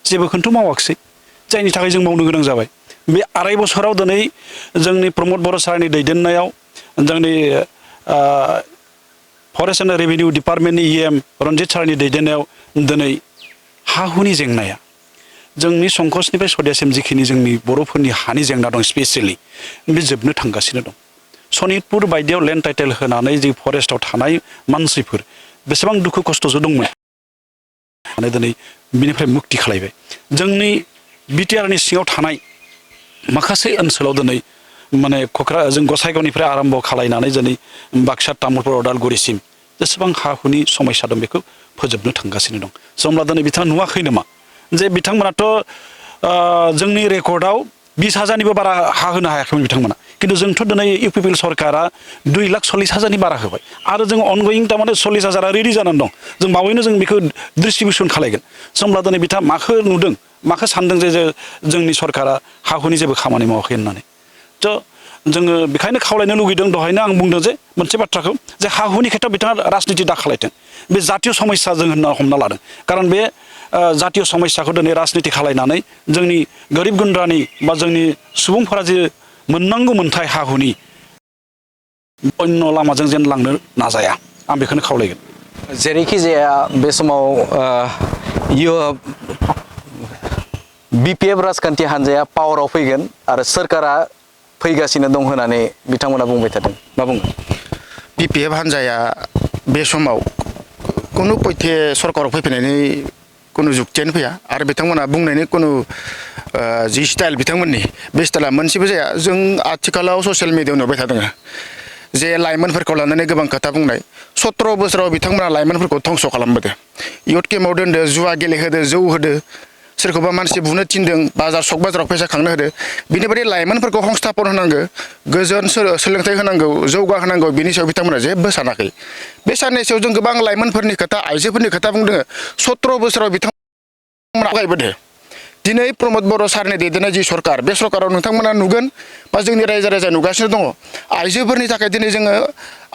जेबोखौथ' मावाखिसै जायनि थाखाय जों मावनो गोनां जाबाय बे 2.5 बोसोराव दिनै जोंनि प्रमद बर' सारनि दैदेननायाव जोंनि फरेस्ट एन्ड रेभिनिउ डिपार्टमेन्टनि EM रन्जित सारनि दैदेननायाव दिनै हा हुनि जेंनाया जोंनि संकसनिफ्राय सदियासिम जिखिनि जोंनि बर'फोरनि हानि जेंना दं स्पेसियेलि बे जोबनो थांगासिनो दं सनितपुर बायदियाव लेन्ड टाइटेल होनानै जि फरेस्टआव थानाय मानसिफोर बेसेबां दुखु खस्थ'जों दंमोन माने दिनै बिनिफ्राय मुक्ति खालायबाय जोंनि बिटिआरनि सिङाव थानाय माखासे ओनसोलाव दिनै माने जों गसाइगावनिफ्राय आरम्भ खालायनानै दिनै बाक्सा तामुलपुर अदालगुरिसिम जेसेबां हा हुनि समस्या दं बेखौ फोजोबनो थांगासिनो दं होमब्ला दिनै बिथाङा नुवाखै नामा जे बिथांमोनाथ' जोंनि रेकर्डआव 20,000निबो बारा हा होनो हायाखैमोन बिथांमोना खिन्थु जोंथ' दिनै UPPL सरकारा 2,40,000नि बारा होबाय आरो जों अनगयिं थारमाने 40,000 रेडि जानानै दं जों बावैनो जों बेखौ डिस्ट्रिबिउसन खालायगोन होमब्ला दिनै बिथाङा माखौ नुदों माखौ सानदों जे जोंनि सरकारा हा हुनि जेबो खामानि मावाखै होननानै थ' जोङो बेखायनो खावलायनो लुगैदों दहायनो आं बुंदों जे मोनसे बाथ्राखौ जे हा हुनि खेथ्रआव बिथाङा राजनिति दा खालायथों बे जातीय समस्या जों होनना हमना लादों खारन बे जातीय समस्याखौ दिनै राजनिति खालायनानै जोंनि गोरिब गुन्द्रानि बा जोंनि सुबुंफोरा जे मोननांगौ मोन्थाय हा हुनि अन्य लामाजों जेन लांनो नाजाया आं बेखौनो खावलायगोन जेरैखि जाया बे समाव BPF राजखान्थि हान्जाया पावाराव फैगोन आरो सोरखारा फैगासिनो दं होननानै बिथांमोना बुंबाय थादों मा बुङो BPF हान्जाया बे समाव कुनु पयथे सरकाराव फैफिननायनि कुनु जुक्तियानो फैया आरो बिथांमोना बुंनायनि कुनु जि स्टाइल बिथांमोननि बे स्टाइला मोनसेबो जाया जों आथिखालाव ससियेल मिडियायाव नुबाय थादों जे लाइमोनफोरखौ लानानै गोबां खोथा बुंनाय 17 बोसोराव बिथांमोना लाइमोनफोरखौ धंस' खालामबोदों इयुथ केम्पआव दोनदो जुवा गेलेहोदो जौ होदो सोरखौबा मानसि बुनो थिनदों बाजार सक बाजाराव फैसा खांनो होदो बिनि बायदि लाइमोनफोरखौ संस्थापन होनांगौ गोजोन सोलोंथाइ होनांगौ जौगाहोनांगौ बिनि सायाव बिथांमोना जेबो सानाखै बे साननैसोआव जों गोबां लाइमोनफोरनि खोथा आइजोफोरनि खोथा बुंदों 17 बोसोराव बिथांमोना गायबोदों दिनै प्रमद बर' सारनि दैदेननाय जि सरकार बे सरकाराव नोंथांमोना नुगोन बा जोंनि रायजो राजा नुगासिनो दङ आइजोफोरनि थाखाय दिनै जोङो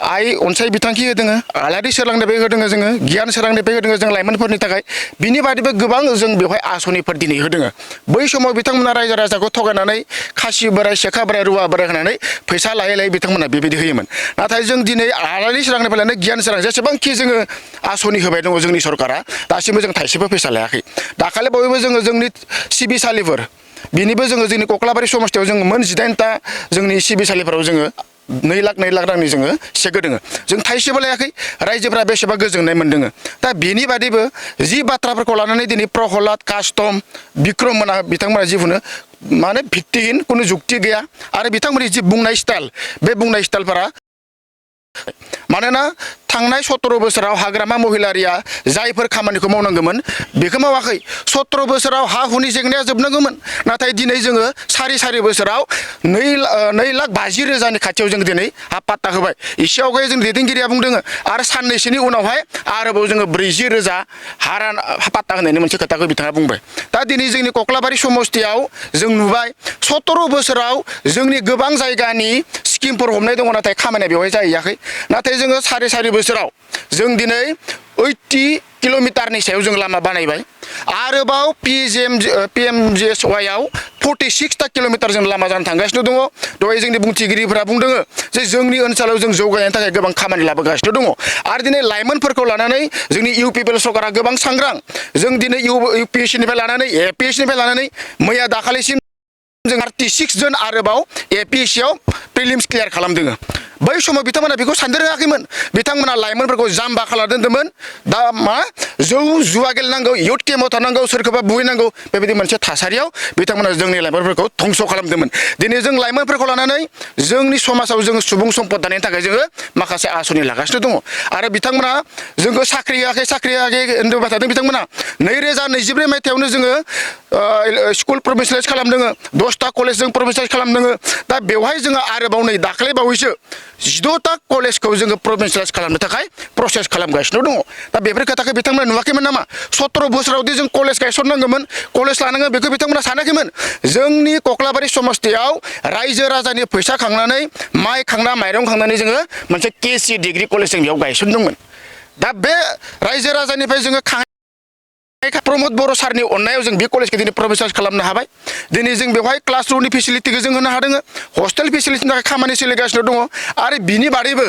आइ अनसाय बिथांखि होदों आलारि सोरांनिफ्राय होदों जोङो गियान सोरांनिफ्राय होदों जों लाइमोनफोरनि थाखाय बिनि बादैबो गोबां जों बेवहाय आसनिफोर दिनै होदों बै समाव बिथांमोना रायजो राजाखौ थगायनानै खासि बोराय सेखा बोराय रुवा बोराय होनानै फैसा लायै लायै बिथांमोना बेबायदि होयोमोन नाथाय जों दिनै आलारि सोरांनिफ्राय लानानै गियान सोरां जेसेबांखि जोङो आसनि होबाय दङ जोंनि सरकारा दासिमबो जों थाइसेबो फैसा लायाखै दाखालि बावैबो जोङो जोंनि सिबिसालिफोर बिनिबो जोङो जोंनि कक्लाबारि समस्थियाव जोङो मोन 18टा जोंनि सिबिसालिफोराव जोङो 2 लाख रांनि जोङो सेगोदों जों थाइसेबो लायाखै रायजोफोरा बेसेबा गोजोननाय मोनदों दा बेनि बादैबो जि बाथ्राफोरखौ लानानै दिनै प्रहलाद कास्टम बिक्रम मोना बिथांमोना जिखुनु माने भित्तिहीन कुनु जुक्ति गैया आरो बिथांमोननि जि बुंनाय स्टाइल बे बुंनाय स्टाइलफोरा मानोना थांनाय 17 बोसोराव हाग्रामा महिलारिया जायफोर खामानिखौ मावनांगौमोन बेखौ मावाखै 17 बोसोराव हा हुनि जेंनाया जोबनांगौमोन नाथाय दिनै जोङो सारि बोसोराव 2,50,000 खाथियाव जों दिनै हा पाट्टा होबाय एसे आवगाय जों दैदेनगिरिया बुंदों आरो साननैसोनि उनावहाय आरोबाव जोङो 40,000 हा पाट्टा होनायनि मोनसे खोथाखौ बिथाङा बुंबाय दा दिनै जोंनि कक्लाबारि समस्थियाव जों नुबाय 17 बोसोराव जोंनि गोबां जायगानि स्किमफोर हमनाय दङ नाथाय खामानिया बेवहाय जाहैयाखै नाथाय जोङो सारि बोसोराव जों दिनै 80 किल'मिटारनि सायाव जों लामा बानायबाय आरोबाव PMGSY आव 46 किल'मिटार जों लामा जानो थांगासिनो दङ दहाय जोंनि बुंथिगिरिफोरा बुंदों जे जोंनि ओनसोलाव जों जौगानायनि थाखाय गोबां खामानि लाबोगासिनो दङ आरो दिनै लाइमोनफोरखौ लानानै जोंनि UPPL सरकारा गोबां सांग्रां जों दिनै UPSCनिफ्राय लानानै APSCनिफ्राय लानानै मैया दाखालिसिम जों 36 जन आरोबाव APSCआव प्रिलिम्स क्लियार खालामदों बै समाव बिथांमोना बेखौ साननो रोङाखैमोन बिथांमोना लाइमोनफोरखौ जाम्बा खालामना दोन्दोंमोन दा मा जौ जुवा गेलेनांगौ इयुथ केम्पआव थानांगौ सोरखौबा बुहैनांगौ बेबायदि मोनसे थासारियाव बिथांमोना जोंनि लाइमोनफोरखौ धंस' खालामदोंमोन दिनै जों लाइमोनफोरखौ लानानै जोंनि समाजाव जोङो सुबुं सम्पद दानायनि थाखाय जोङो माखासे आसनि लागासिनो दङ आरो बिथांमोना जोंखौ साख्रि होआखै होनबाय थादों बिथांमोना 2024 मायथाइयावनो जोङो स्कुल प्रभिन्सियेलाइज खालामदों 10टा कलेज जों प्रभिन्सियेलाइज खालामदों दा बेवहाय जोङो आरोबाव नै दाख्लै बावैसो 16टा कलेजखौ जोङो प्रभिन्सियेलाइज खालामनो थाखाय प्रसेस खालामगासिनो दङ दा बेफोर खोथाखौ बिथांमोना नुवाखैमोन नामा 17 बोसोरावदि जों कलेज गायसननांगौमोन कलेज लानांगोन बेखौ बिथांमोना सानाखैमोन जोंनि कक्लाबारि समस्तियाव रायजो राजानि फैसा खांनानै माइ खांना माइरं खांनानै जोङो मोनसे केसि डिग्री कलेज जों बेयाव गायसनदोंमोन दा बे रायजो राजानिफ्राय जोङो प्रमद बर' सारनि अननायाव जों बे कलेजखौ दिनै प्रभिन्सियेलाइज खालामनो हाबाय दिनै जों बेवहाय क्लासरुमनि फेसिलिटिखौ जों होनो हादों हस्टेल फेसिलिटिनि थाखाय खामानि सोलिगासिनो दङ आरो बिनि बादैबो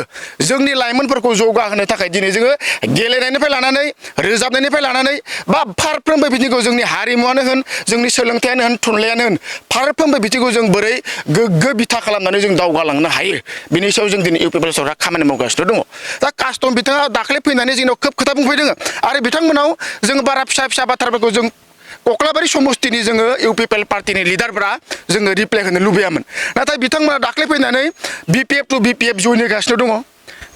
जोंनि लाइमोनफोरखौ जौगाहोनो थाखाय दिनै जोङो गेलेनायनिफ्राय लानानै रोजाबनायनिफ्राय लानानै बा फारफ्रोमबो बिथिंखौ जोंनि हारिमुआनो होन जोंनि सोलोंथायानो होन थुनलाइयानो होन फारफ्रोमबो बिथिंखौ जों बोरै गोग्गो बिथा खालामनानै जों दावगालांनो हायो बिनि सायाव जों दिनै इउ पि पि एल सरकारा खामानि मावगासिनो दङ दा कास्टम बिथाङा दाख्लै फैनानै जोंनाव खोब खोथा बुंफैदों आरो बिथांमोनाव जों बारा फिसा बाथ्राफोरखौ जों कक्लाबारि समस्तिनि जोङो इउ पि पि एल पार्टिनि लिडारफोरा जोङो रिप्लाइ होनो लुबैयामोन नाथाय बिथांमोना दाख्लै फैनानै BPF टु BPF जइन होगासिनो दङ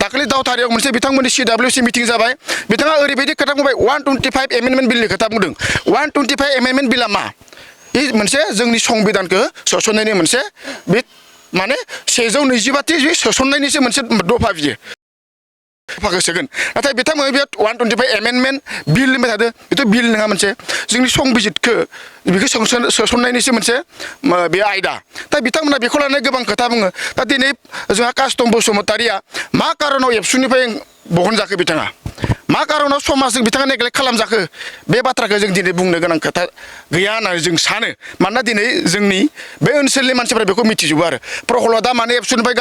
दाख्लै दावथारियाव मोनसे बिथांमोननि CWC मिटिं जाबाय बिथाङा ओरैबायदि खोथा बुंबाय 125 एमेन्डमेन्ट बिलनि खोथा बुंदों 125 एमेन्डमेन्ट बिला मा बे मोनसे जोंनि संबिधानखौ सोसननायनि मोनसे बे माने 125 सोसननायनिसो मोनसे दफा बियो सोगोन नाथाय बिथांमोना बे 125 एमेन्डमेन्ट बिल होनबाय थादों बेथ' बिल नङा मोनसे जोंनि संबिजितखौ बेखौ सोसननायनिसो मोनसे बे आयदा दा बिथांमोना बेखौ लानानै गोबां खोथा बुङो दा दिनै जोंहा कास्टम बसुमतारिया मा कारनाव एबसुनिफ्राय बहनजाखो बिथाङा मा कारनाव समाजजों बिथाङा नेग्लेक्ट खालामजाखो बे बाथ्राखौ जों दिनै बुंनो गोनां खोथा गैया होननानै जों सानो मानोना दिनै जोंनि बे ओनसोलनि मानसिफोरा बेखौ मिथिजोबो आरो प्रहलादा मानो एबसुनिफ्राय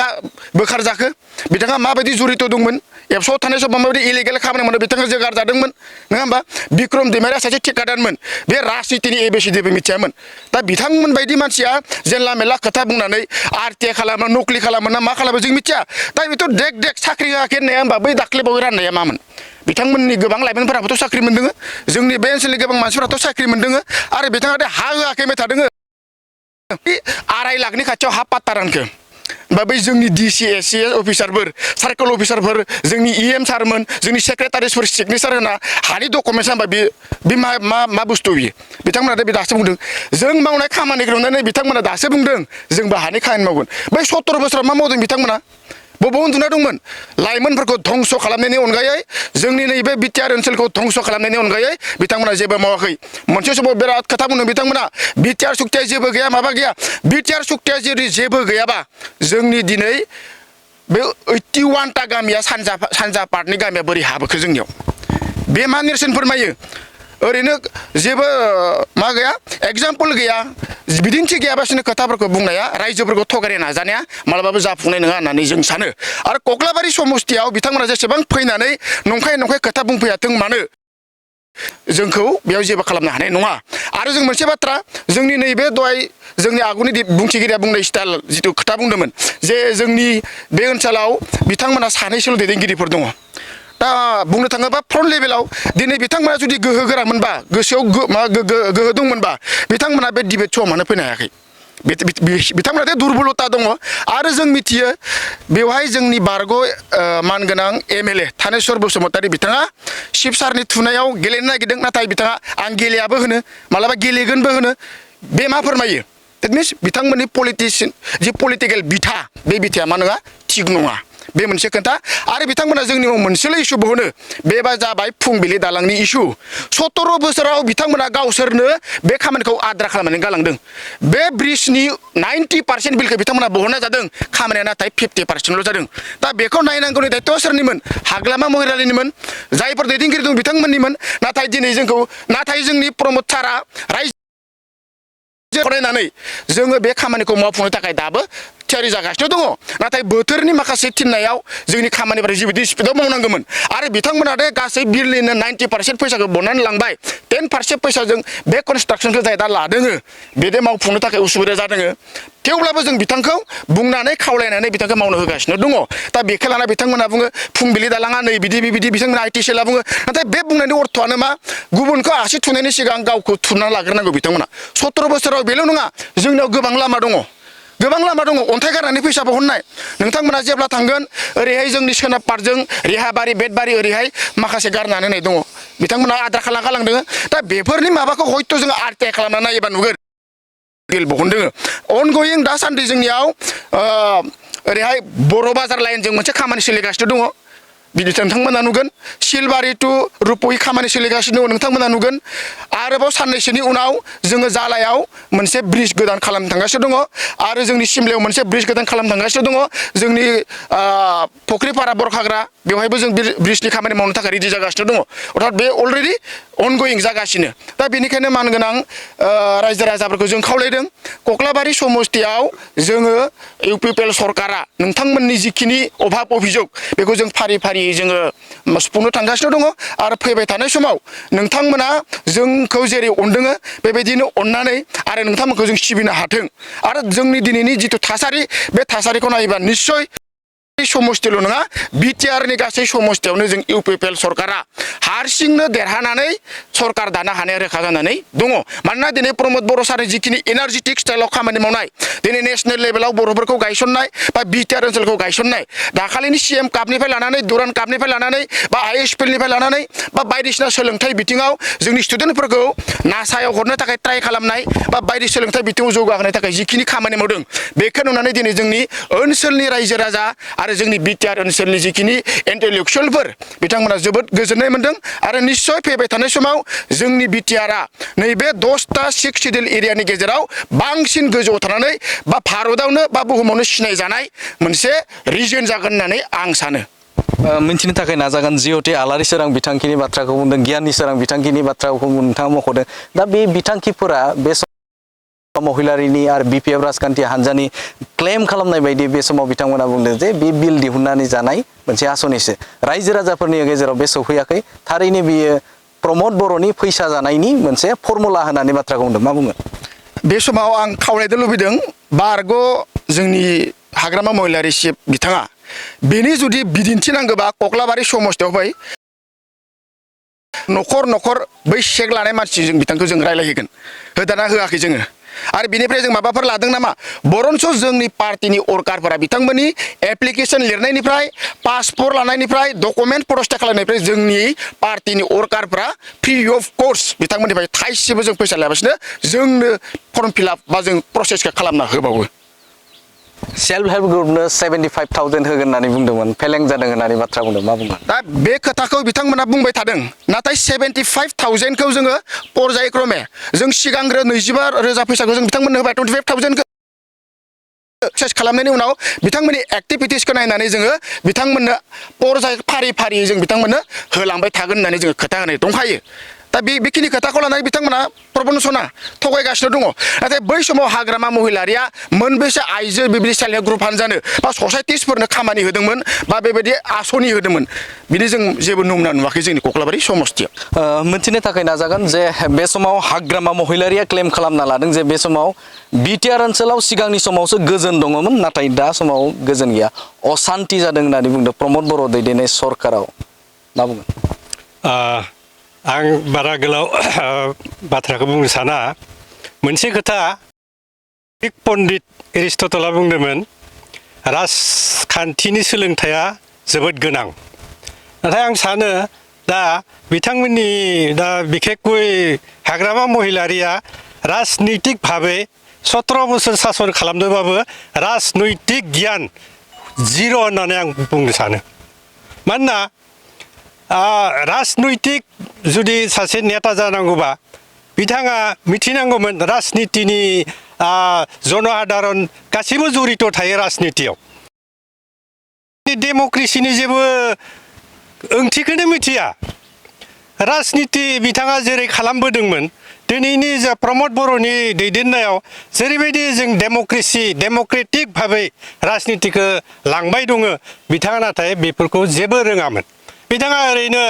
बोखारजाखो बिथाङा माबायदि जरित दंमोन एबसुआव थानाय समाव माबायदि इलिगेल खामानि मावदों बिथाङा जोगार जादोंमोन नङा होमबा बिक्रम दैमारिया सासे ठेकेदारमोन बे राजनितिनि ABCDबो मिथियामोन दा बिथांमोन बायदि मानसिया जेला मेला खोथा बुंनानै RTA खालामो नकलि खालामो ना मा खालामो जों मिथिया दा बेथ' देक साख्रि होआखै होननाया होमबा बै दाख्लै बावै राननाया मामोन बिथांमोननि गोबां लाइमोनफोराबोथ' साख्रि मोन्दों जोंनि बे ओनसोलनि गोबां मानसिफोराथ' साख्रि मोन्दों आरो बिथाङा हा होआखै होनबाय थादों 2.5 लाखनि खाथियाव हा पाट्टा रानखो बा बै जोंनि DC SCS अफिसारफोर सार्कोल अफिसारफोर जोंनि EM सारमोन जोंनि सेक्रेटारिसफोर सिगनेसार होना हानि डकुमेन्टस होनबा बे मा बुस्थु बियो बिथांमोना बे दासो बुंदों जों मावनाय खामानिखौ नुनानै बिथांमोना दासो बुंदों जोंबो हानि खामानि मावगोन बै 17 बोसोराव मा मावदों बिथांमोना बबाव उन्दुना दंमोन लाइमोनफोरखौ धंस' खालामनायनि अनगायै जोंनि नैबे बिटिआर ओनसोलखौ धंस' खालामनायनि अनगायै बिथांमोना जेबो मावाखै मोनसे समाव बिराद खोथा बुंदों बिथांमोना बिटिआर सुक्तिया जेबो गैया माबा गैया बिटिआर सुक्तिया जुदि जेबो गैयाबा जोंनि दिनै बे 81टा गामिया सानजा पार्टनि गामिया बोरै हाबोखो जोंनियाव बे मा नेरसोन फोरमायो ओरैनो जेबो मा गैया एग्जाम्पल गैया बिदिन्थि गैयाबासिनो खोथाफोरखौ बुंनाया रायजोफोरखौ थगायनो नाजानाया मालाबाबो जाफुंनाय नङा होननानै जों सानो आरो कक्लाबारि समस्तियाव बिथांमोना जेसेबां फैनानै नंखाय खोथा बुंफैयाथों मानो जोंखौ बेयाव जेबो खालामनो हानाय नङा आरो जों मोनसे बाथ्रा जोंनि नैबे दहाय जोंनि आगुनि बुंथिगिरिया बुंनाय स्टाइल जिथु खोथा बुंदोंमोन जे जोंनि बे ओनसोलाव बिथांमोना सानैसोल' दैदेनगिरिफोर दङ दा बुंनो थाङोबा फ्रन्ट लेभेलाव दिनै बिथांमोना जुदि गोहो गोरामोनबा गोसोआव गोहो दंमोनबा बिथांमोना बे डिबेट श'आव मानो फैनो हायाखै बिथांमोना दुरबलता दङ आरो जों मिथियो बेवहाय जोंनि बारग' मानगोनां MLA थानेस्वर बसुमतारी बिथाङा शिब सारनि थुनायाव गेलेनो नागिरदों नाथाय बिथाङा आं गेलेयाबो होनो मालाबा गेलेगोनबो होनो बे मा फोरमायो देट मिन्स बिथांमोननि पलिटिकेल बिथा बे बिथाया मा नङा थिग नङा बे मोनसे खोथा आरो बिथांमोना जोंनियाव मोनसेल' इस्यु बहनो बेबा जाबाय फुंबिलि दालांनि इस्यु 17 बोसोराव बिथांमोना गावसोरनो बे खामानिखौ आद्रा खालामनानै गालांदों बे ब्रिजनि 90% बिलखौ बिथांमोना बहनना जादों खामानिया नाथाय 50%ल' जादों दा बेखौ नायनांगौनि दायित्वआ सोरनिमोन हाग्लामा महिलारिनिमोन जायफोर दैदेनगिरि दं बिथांमोननिमोन नाथाय दिनै जोंनि प्रमद सारा रायजो फरायनानै जोङो बे खामानिखौ मावफुंनो थाखाय दाबो थियारि जागासिनो दङ नाथाय बोथोरनि माखासे थिननायाव जोंनि खामानिफोरा जिबायदि स्पिडआव मावनांगौमोन आरो बिथांमोना दे गासै बिलनिनो 90% फैसाखौ बनानै लांबाय 10% फैसाजों बे कनस्ट्राक्सनखौ जाय दा लादों बेदे मावफुंनो थाखाय उसुबिदा जादों थेवब्लाबो जों बिथांखौ बुंनानै खावलायनानै बिथांखौ मावनो होगासिनो दङ दा बेखौ लाना बिथांमोना बुङो फुंबिलि दालाङा नै बिदि बिदि बिथांमोना आइटिसिएलआ बुङो नाथाय बे बुंनायनि अर्थआनो मा गुबुनखौ आसि थुनायनि सिगां गावखौ थुनानै लाग्रोनांगौ बिथांमोना 17 बोसोराव बेल' नङा जोंनियाव गोबां लामा दङ अन्थाइ गारनानै फैसा बहननाय नोंथांमोना जेब्ला थांगोन ओरैहाय जोंनि सोनाब पारजों रेहाबारि बेतबारि ओरैहाय माखासे गारनानै होनाय दङ बिथांमोना आद्रा खालामदों दा बेफोरनि माबाखौ हयथ' जोङो आरटिआइ खालामना नायोबा नुगोन बिल बहनदों अनगयिं दासान्दि जोंनियाव ओरैहाय बर' बाजार लाइनजों मोनसे खामानि सोलिगासिनो दङ बिदि नोंथांमोना नुगोन सिलबारि टु रुपहि खामानि सोलिगासिनो दङ नोंथांमोना नुगोन आरोबाव साननैसोनि उनाव जोङो जालायाव मोनसे ब्रिज गोदान खालामनो थांगासिनो दङ आरो जोंनि सिमलायाव मोनसे ब्रिज गोदान खालामनो थांगासिनो दङ जोंनि फुख्रिपारा बरखाग्रा बेवहायबो जों ब्रिजनि खामानि मावनो थाखाय रेडि जागासिनो दङ अर्थात बे अलरेडि अनगयिं जागासिनो दा बेनिखायनो मानगोनां रायजो राजाफोरखौ जों खावलायदों कक्लाबारि समस्तियाव जोङो इउपिपिएल सरकारा नोंथांमोननि जिखिनि अभाब अभियोग बेखौ जों फारि फारि जोङो सुफुंनो थांगासिनो दङ आरो फैबाय थानाय समाव नोंथांमोना जोंखौ जेरै अनदों बेबायदिनो अननानै आरो नोंथांमोनखौ जों सिबिनो हाथों आरो जोंनि दिनैनि जिथु थासारि बे थासारिखौ नायोबा निस्सय समस्तिल' नङा बिटिआरनि गासै समस्तियावनो जों इउपिपिएल सरकारा हारसिंनो देरहानानै सरकार दानो हानाया रोखा जानानै दङ मानोना दिनै प्रमद बर' सारनि जिखिनि एनार्जेटिक स्टाइलाव खामानि मावनाय दिनै नेसनेल लेभेलाव बर'फोरखौ गायसननाय बा बिटिआर ओनसोलखौ गायसननाय दाखालिनि सिएम कापनिफ्राय लानानै दुरान कापनिफ्राय लानानै बा आइएसपिएलनिफ्राय लानानै बा बायदिसिना सोलोंथाइ बिथिङाव जोंनि स्टुडेन्टफोरखौ नासायाव हरनो थाखाय ट्राइ खालामनाय बा बायदि सोलोंथाइ बिथिङाव जौगाहोनो थाखाय जिखिनि खामानि मावदों बेखौ नुनानै दिनै जोंनि ओनसोलनि रायजो राजा आरो जोंनि बिटिआर ओनसोलनि जिखिनि इन्टेलेक्सुवेलफोर बिथांमोना जोबोद गोजोननाय मोनदों आरो निस्सय फैबाय थानाय समाव जोंनि बिटिआरआ नैबे 10टा 6 सिडिउल एरियानि गेजेराव बांसिन गोजौआव थानानै बा भारतआवनो बा बुहुमावनो सिनायजानाय मोनसे रिजन जागोन होननानै आं सानो मिन्थिनो थाखाय नाजागोन जिहते आलारि सोरां बिथांखिनि बाथ्राखौ बुंदों गियाननि सोरां बिथांखिनि बाथ्राखौ नोंथाङा मख'दों दा बे बिथांखिफोरा बे महिलारिनि आरो बिपिएफ राजखान्थि हान्जानि क्लेम खालामनाय बायदि बे समाव बिथांमोना बुंदों जे बे बिल दिहुननानै जानाय मोनसे आसनिसो रायजो राजाफोरनि गेजेराव बे सौफैयाखै थारैनो बियो प्रमद बर'नि फैसा जानायनि मोनसे फर्मुला होननानै बाथ्राखौ बुंदों मा बुङो बे समाव आं खावलायनो लुबैदों बारग' जोंनि हाग्रामा महिलारि चिफ बिथाङा बेनि जुदि बिदिन्थि नांगौबा कक्लाबारि समस्तियाव फै न'खर बै चेक लानाय मानसिजों बिथांखौ जों रायलायहैगोन होदाना होआखै जोङो आरो बिनिफ्राय जों माबाफोर लादों नामा बरन्स जोंनि पार्टिनि वर्कारफोरा बिथांमोननि एप्लिकेसन लिरनायनिफ्राय पासपर्ट लानायनिफ्राय डकुमेन्ट प्रस्टेट खालामनायनिफ्राय जोंनि पार्टिनि वर्कारफोरा फ्रि अफ कस्ट बिथांमोननिफ्राय थाइसेबो जों फैसा लायालासिनो जोंनो फर्म फिलआप बा जों प्रसेसखौ खालामना होबावो सेल्फ हेल्प ग्रुपनो 75,000 होगोन होननानै बुंदोंमोन फेलें जादों होननानै बाथ्रा बुंदों मा बुंगोन दा बे खोथाखौ बिथांमोना बुंबाय थादों नाथाय 75,000खौ जोङो पर्यायक्रमे जों सिगांग्रो 25,000 फैसाखौ जों बिथांमोननो होबाय 25,000खौ एक्सेस खालामनायनि उनाव बिथांमोननि एक्टिभिटिसखौ नायनानै जोङो बिथांमोननो पर्याय फारि जों बिथांमोननो होलांबाय थागोन होननानै जोङो खोथा होनाय दंखायो दा बेखिनि खोथाखौ लानानै बिथांमोना प्रबनसना थगायगासिनो दङ नाथाय बै समाव हाग्रामा महिलारिया मोनबेसे आइजो बेबायदि सेल्फ हेल्प ग्रुप हान्जानो बा ससाइटिसफोरनो खामानि होदोंमोन बा बेबायदि आसनि होदोंमोन बिदि जों जेबो नमुना नुवाखै जोंनि कक्लाबारि समस्तियाव मिथिनो थाखाय नाजागोन जे बे समाव हाग्रामा महिलारिया क्लेम खालामना लादों जे बे समाव बिटिआर ओनसोलाव सिगांनि समावसो गोजोन दङमोन नाथाय दा समाव गोजोन गैया असान्ति जादों होननानै बुंदों प्रमद बर' दैदेननाय सरकाराव मा बुंगोन आं बारा गोलाव बाथ्राखौ बुंनो साना मोनसे खोथा पण्डित एरिस्टटला बुंदोंमोन राजखान्थिनि सोलोंथाइया जोबोद गोनां नाथाय आं सानो दा बिथांमोननि दा बिखेखকৈ हाग्रामा महिलारिया राजनैतिक भाबै 17 बोसोर सासन खालामदोंबाबो राजनैतिक गियान जिर' होननानै आं बुंनो सानो मानोना राजनैतिक जुदि सासे नेता जानांगौबा बिथाङा मिथिनांगौमोन राजनितिनि जनसाधारन गासैबो जड़ित थायो राजनितियाव डेम'क्रेसिनि जेबो ओंथिखौनो मिथिया राजनिति बिथाङा जेरै खालामबोदोंमोन दिनैनि जा प्रमद बर'नि दैदेननायाव जेरैबायदि जों डेम'क्रेटिक भाबै राजनितिखौ लांबाय दङ बिथाङा नाथाय बेफोरखौ जेबो रोङामोन बिथाङा ओरैनो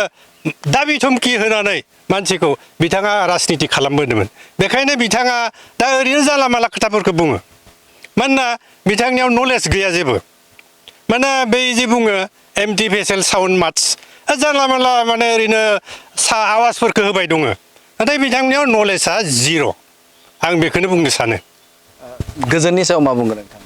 दाबि धमखि होनानै मानसिखौ बिथाङा राजनिति खालामबोदोंमोन बेखायनो बिथाङा दा ओरैनो जाला माला खोथाफोरखौ बुङो मानोना बिथांनियाव नलेज गैया जेबो माने बै जे बुङो एमटि भेसेल साउन्ड मार्क्स जानला मानला माने ओरैनो आवाजफोरखौ होबाय दङ नाथाय बिथांनियाव नलेजआ जिर' आं बेखौनो बुंनो सानो गोजोननि सायाव मा बुंगोन नोंथां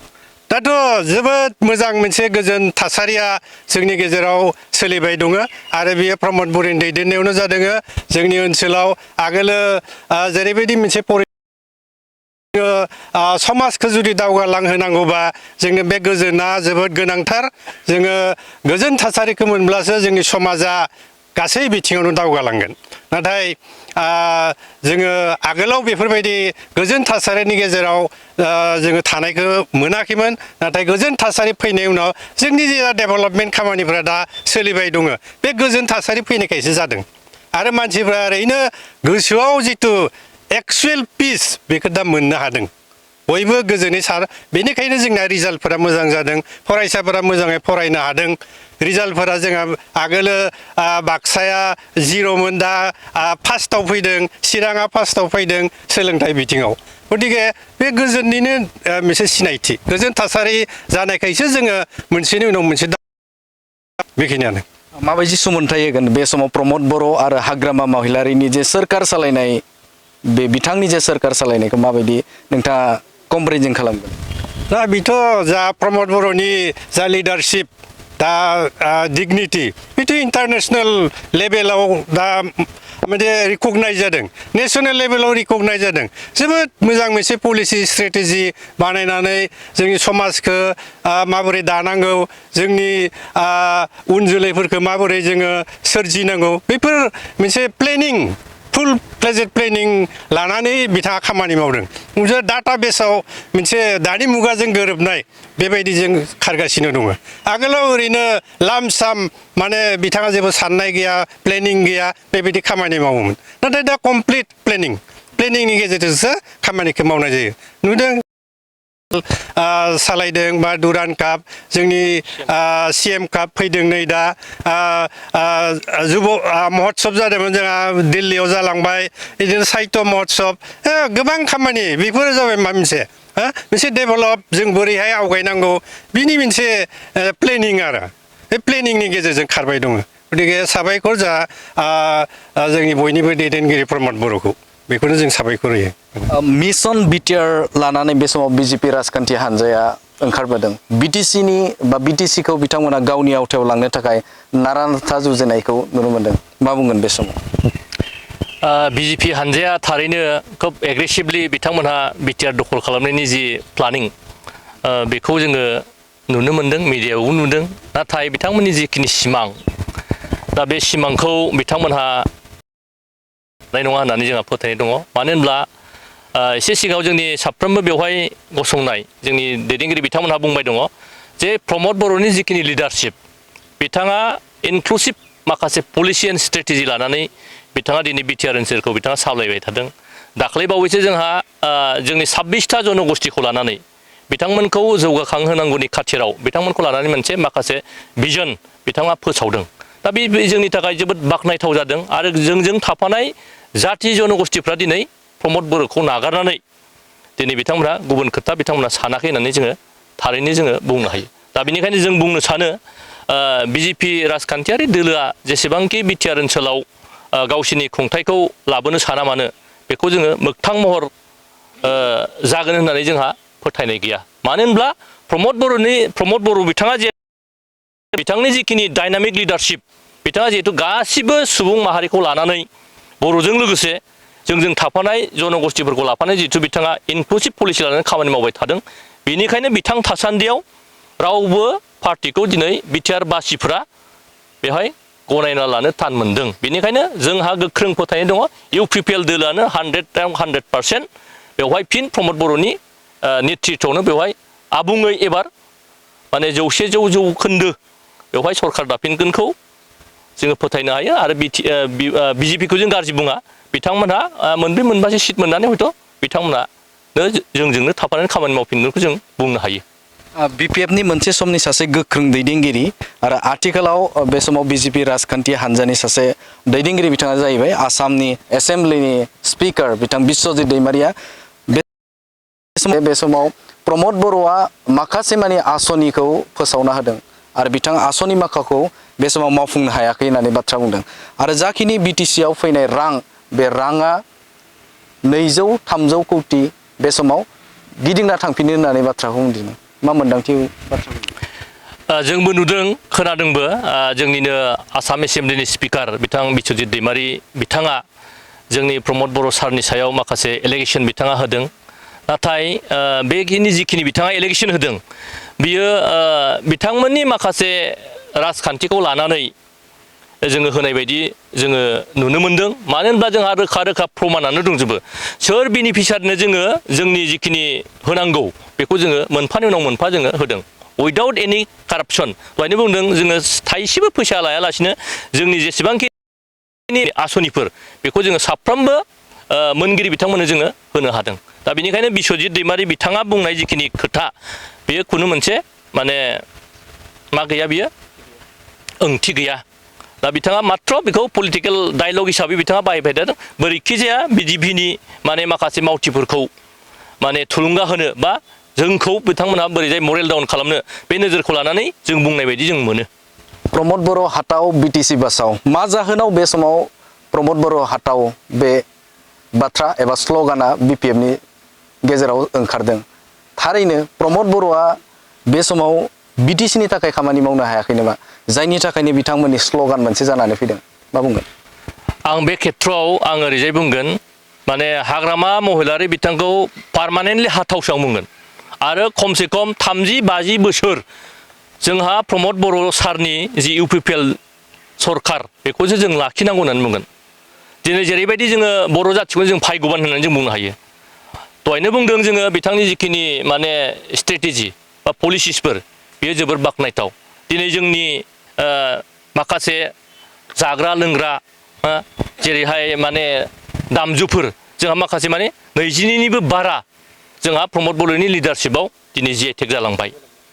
दाथ' जोबोद मोजां मोनसे गोजोन थासारिया जोंनि गेजेराव सोलिबाय दङ आरो बेयो प्रमद बर'नि दैदेननायावनो जादों जोंनि ओनसोलाव आगोलो जेरैबायदि मोनसे समाजखौ जुदि दावगालांहोनांगौबा जोंनो बे गोजोना जोबोद गोनांथार जोङो गोजोन थासारिखौ मोनब्लासो जोंनि समाजा गासै बिथिङावनो दावगालांगोन नाथाय जोङो आगोलाव बेफोरबायदि गोजोन थासारिनि गेजेराव जोङो थानायखौ मोनाखैमोन नाथाय गोजोन थासारि फैनायनि उनाव जोंनि जे डेभेलपमेन्ट खामानिफोरा दा सोलिबाय दङ बे गोजोन थासारि फैनायखायसो जादों आरो मानसिफ्रा ओरैनो गोसोआव जिथु एक्सुवेल पिस बेखौ दा मोननो हादों बयबो गोजोनै बेनिखायनो जोंना रिजाल्टफोरा मोजां जादों फरायसाफोरा मोजाङै फरायनो हादों रिजाल्टफोरा जोंहा आगोलो बाक्साया जिर'मोन दा फार्स्टआव फैदों चिराङा फार्स्टआव फैदों सोलोंथाइ बिथिङाव गतिके बे गोजोननिनो मोनसे सिनायथि गोजोन थासारि जानायखायसो जोङो मोनसेनि उनाव मोनसे बेखिनियानो माबायदि सोमोन्थाय होगोन बे समाव प्रमद बर' आरो हाग्रामा महिलारिनि जे सोरखार सालायनाय बे बिथांनि जे सोरखार सालायनायखौ माबायदि नोंथाङा कम्पेरिजन खालामगोन दा बेथ' जा प्रमद बर'नि जा लिडारशिप दा डिगनिटि बेथ' इन्टारनेसनेल लेभेलाव दा मोनसे रिकगनाइज जादों नेसनेल लेभेलाव रिकगनाइज जादों जोबोद मोजां मोनसे पलिसि स्ट्रेटेजि बानायनानै जोंनि समाजखौ माबोरै दानांगौ जोंनि उन जोलैफोरखौ माबोरै जोङो सोरजिनांगौ बेफोर मोनसे प्लेनिं फुल प्लेजेड प्लेनिं लानानै बिथाङा खामानि मावदों मोनसे डाटा बेसाव मोनसे दानि मुगाजों गोरोबनाय बेबायदि जों खारगासिनो दङ आगोलाव ओरैनो लाम साम माने बिथाङा जेबो साननाय गैया प्लेनिं गैया बेबायदि खामानि मावोमोन नाथाय दा कमप्लिट प्लेनिंनि गेजेरजोंसो खामानिखौ मावनाय जायो नुदों सालायदों बा दुरान काप जोंनि CM काप फैदों नै दा जुब महोत्सब जादोंमोन जोंहा दिल्लीयाव जालांबाय बिदिनो साहित्य महोत्सब गोबां खामानि बेफोरो जाबाय मा मोनसे डेभेलप जों बोरैहाय आवगायनांगौ बिनि मोनसे प्लेनिं आरो बे प्लेनिंनि गेजेरजों खारबाय दङ गतिके साबायखर जा जोंनि बयनिबो दैदेनगिरि प्रमद बर'खौ बेखौनो जों साबायखर होयो मिशन बिटिआर लानानै बे समाव बिजेपि राजखान्थि हान्जाया ओंखारबोदों बिटिसिखौ बिथांमोना गावनि आवथायाव लांनो थाखाय नारा नाथा जुजिनायखौ नुनो मोनदों मा बुंगोन बे समाव बिजेपि हान्जाया थारैनो खोब एग्रेसिभलि बिथांमोनहा बिटिआर दखल खालामनायनि जि प्लानिं बेखौ जोङो नुनो मोनदों मिडियायावबो नुदों नाथाय बिथांमोननि जिखिनि सिमां दा बे सिमांखौ बिथांमोनहा नङा होननानै जोंहा फोथायनाय दङ मानो होनब्ला एसे सिगाङाव जोंनि साफ्रोमबो बेवहाय गसंनाय जोंनि दैदेनगिरि बिथांमोनहा बुंबाय दङ जे प्रमद बर'नि जिखिनि लिडारशिप बिथाङा इनक्लुसिभ माखासे पलिसि एन्ड स्ट्रेटेजि लानानै बिथाङा दिनै बिटिआर ओनसोलखौ बिथाङा सामलायबाय थादों दाख्लैबावैसो जोंहा जोंनि 26टा जनगोष्ठीखौ लानानै बिथांमोनखौ जौगाखांहोनांगौनि खाथिराव बिथांमोनखौ लानानै मोनसे माखासे भिजन बिथाङा फोसावदों दा बे जोंनि थाखाय जोबोद बाख्नायथाव जादों आरो जोंजों थाफानाय जाथि जनगोष्ठीफ्रा दिनै प्रमद बर'खौ नागारनानै दिनै बिथांमोनहा गुबुन खोथा बिथांमोनहा सानाखै होननानै जोङो थारैनो जोङो बुंनो हायो दा बेनिखायनो जों बुंनो सानो बिजेपि राजखान्थियारि दोलोआ जेसेबांखि बिटिआर ओनसोलाव गावसिनि खुंथायखौ लाबोनो साना मानो बेखौ जोङो मोगथां महर जागोन होननानै जोंहा फोथायनाय गैया मानो होनब्ला प्रमद बर' बिथाङा जे बिथांनि जिखिनि डायनामिक लिडारशिप बिथाङा जिहेतु गासिबो सुबुं माहारिखौ लानानै बर'जों लोगोसे जोंजों थाफानाय जनगोष्ठीफोरखौ लाफानाय जिहेतु बिथाङा इनक्लुसिभ पलिसि लानानै खामानि मावबाय थादों बेनिखायनो बिथां थासान्दियाव रावबो पार्टिखौ दिनै बिटिआर बासिफ्रा बेवहाय गनायना लानो थान मोनदों बेनिखायनो जोंहा गोख्रों फोथायनाय दङ इउपिपिएल दोलोआनो 100% बेवहाय फिन प्रमद बर'नि नेतृत्वआवनो बेवहाय आबुङै एबार माने 100 जौखोन्दो बेवहाय सरकार दाफिनगोनखौ जोङो फोथायनो हायो आरो बिजेपिखौ जों गाज्रि बुङा बिथांमोनहा मोनब्रै मोनबासो सिट मोननानै हयथ' बिथांमोना जोंजोंनो थाफानानै खामानि मावफिनगोनखौ जों बुंनो हायो। बिपिएफनि मोनसे समनि सासे गोख्रों दैदेनगिरि आरो आथिखालाव बे समाव बिजेपि राजखान्थि हान्जानि सासे दैदेनगिरि बिथाङा जाहैबाय आसामनि एसेम्ब्लिनि स्पिकार बिथां बिश्वजित दैमारिया बे समाव प्रमद बर'आ माखासे माने आसनिखौ फोसावना होदों आरो बिथाङा आसनि माखाखौ बे समाव मावफुंनो हायाखै होननानै बाथ्रा बुंदों आरो जाखिनि बिटिसिआव फैनाय रां बे राङा 200-300 कौटि बे समाव गिदिंना थांफिनो होननानै बाथ्राखौ बुंदों। मा मोन्दांथि बाथ्रा बुंदों? जोंबो नुदों खोनादोंबो जोंनिनो आसाम एसेम्ब्लिनि स्पिकार बिथां बिश्वजित दैमारि बिथाङा जोंनि प्रमद बर' सारनि सायाव माखासे एलिगेसन बिथाङा होदों। नाथाय बेखिनि जिखिनि बिथाङा एलिगेसन होदों बियो बिथांमोननि माखासे राजखान्थिखौ लानानै जोङो होनाय बायदि जोङो नुनो मोनदों। मानो होनब्ला जोंहा रोखा रोखा प्रमानानो दंजोबो सोर बेनिफिसारनो जोङो जोंनि जिखिनि होनांगौ बेखौ जोङो मोनफानि उनाव मोनफा जोङो होदों उइदाउट एनि कारापसन। दहायनो बुंदों जोङो थाइसेबो फैसा लायालासिनो जोंनि जेसेबांखिनि आसनिफोर बेखौ जोङो साफ्रोमबो मोनगिरि बिथांमोननो जोङो होनो हादों। दा बेनिखायनो बिश्वजित दैमारि बिथाङा बुंनाय जिखिनि खोथा बेयो खुनु मोनसे माने मा गैया बियो ओंथि गैया। दा बिथाङा मात्र बेखौ पलिटिकेल डायलग हिसाबै बिथाङा बाहायबाय थादों। बोरैखि जाया बिजेपिनि माने माखासे मावथिफोरखौ माने थुलुंगा होनो बा जोंखौ बिथांमोनहा बोरैजाय मरेल डाउन खालामनो बे नोजोरखौ लानानै जों बुंनाय बायदि जों मोनो। प्रमद बर' हाटाव बिटिसि बासाव मा जाहोनाव बे समाव प्रमद बर' हाटाव बे बाथ्रा एबा स्ल'गाना बिपिएफनि गेजेराव ओंखारदों? थारैनो प्रमद बर'आ बे समाव बिटिसिनि थाखाय खामानि मावनो हायाखै नामा जायनि थाखायनो बिथांमोननि स्ल'गान मोनसे जानानै फैदों? मा बुंगोन? आं बे खेथ्रआव आं ओरैजाय बुंगोन माने हाग्रामा महिलारि बिथांखौ पार्मानेन्टलि हाथावसो आं बुंगोन आरो खमसे खम 30-50 बोसोर जोंहा प्रमद बर' सारनि जि इउपिपिएल सरखार बेखौसो जों लाखिनांगौ होननानै बुंगोन। दिनै जेरैबायदि जोङो बर' जाथिखौ जों भाग्यबान होननानै जों बुंनो हायो। दहायनो बुंदों जोङो बिथांनि जिखिनि माने स्ट्रेटेजि बा पलिसिसफोर बेयो जोबोर बाख्नायथाव। दिनै जोंनि माखासे जाग्रा लोंग्रा जेरैहाय माने दामजुफोर जोंहा माखासे माने 20निबो बारा जोंहा प्रमद बर'नि लिडारशिपआव दिनै GI/टेग जालांबाय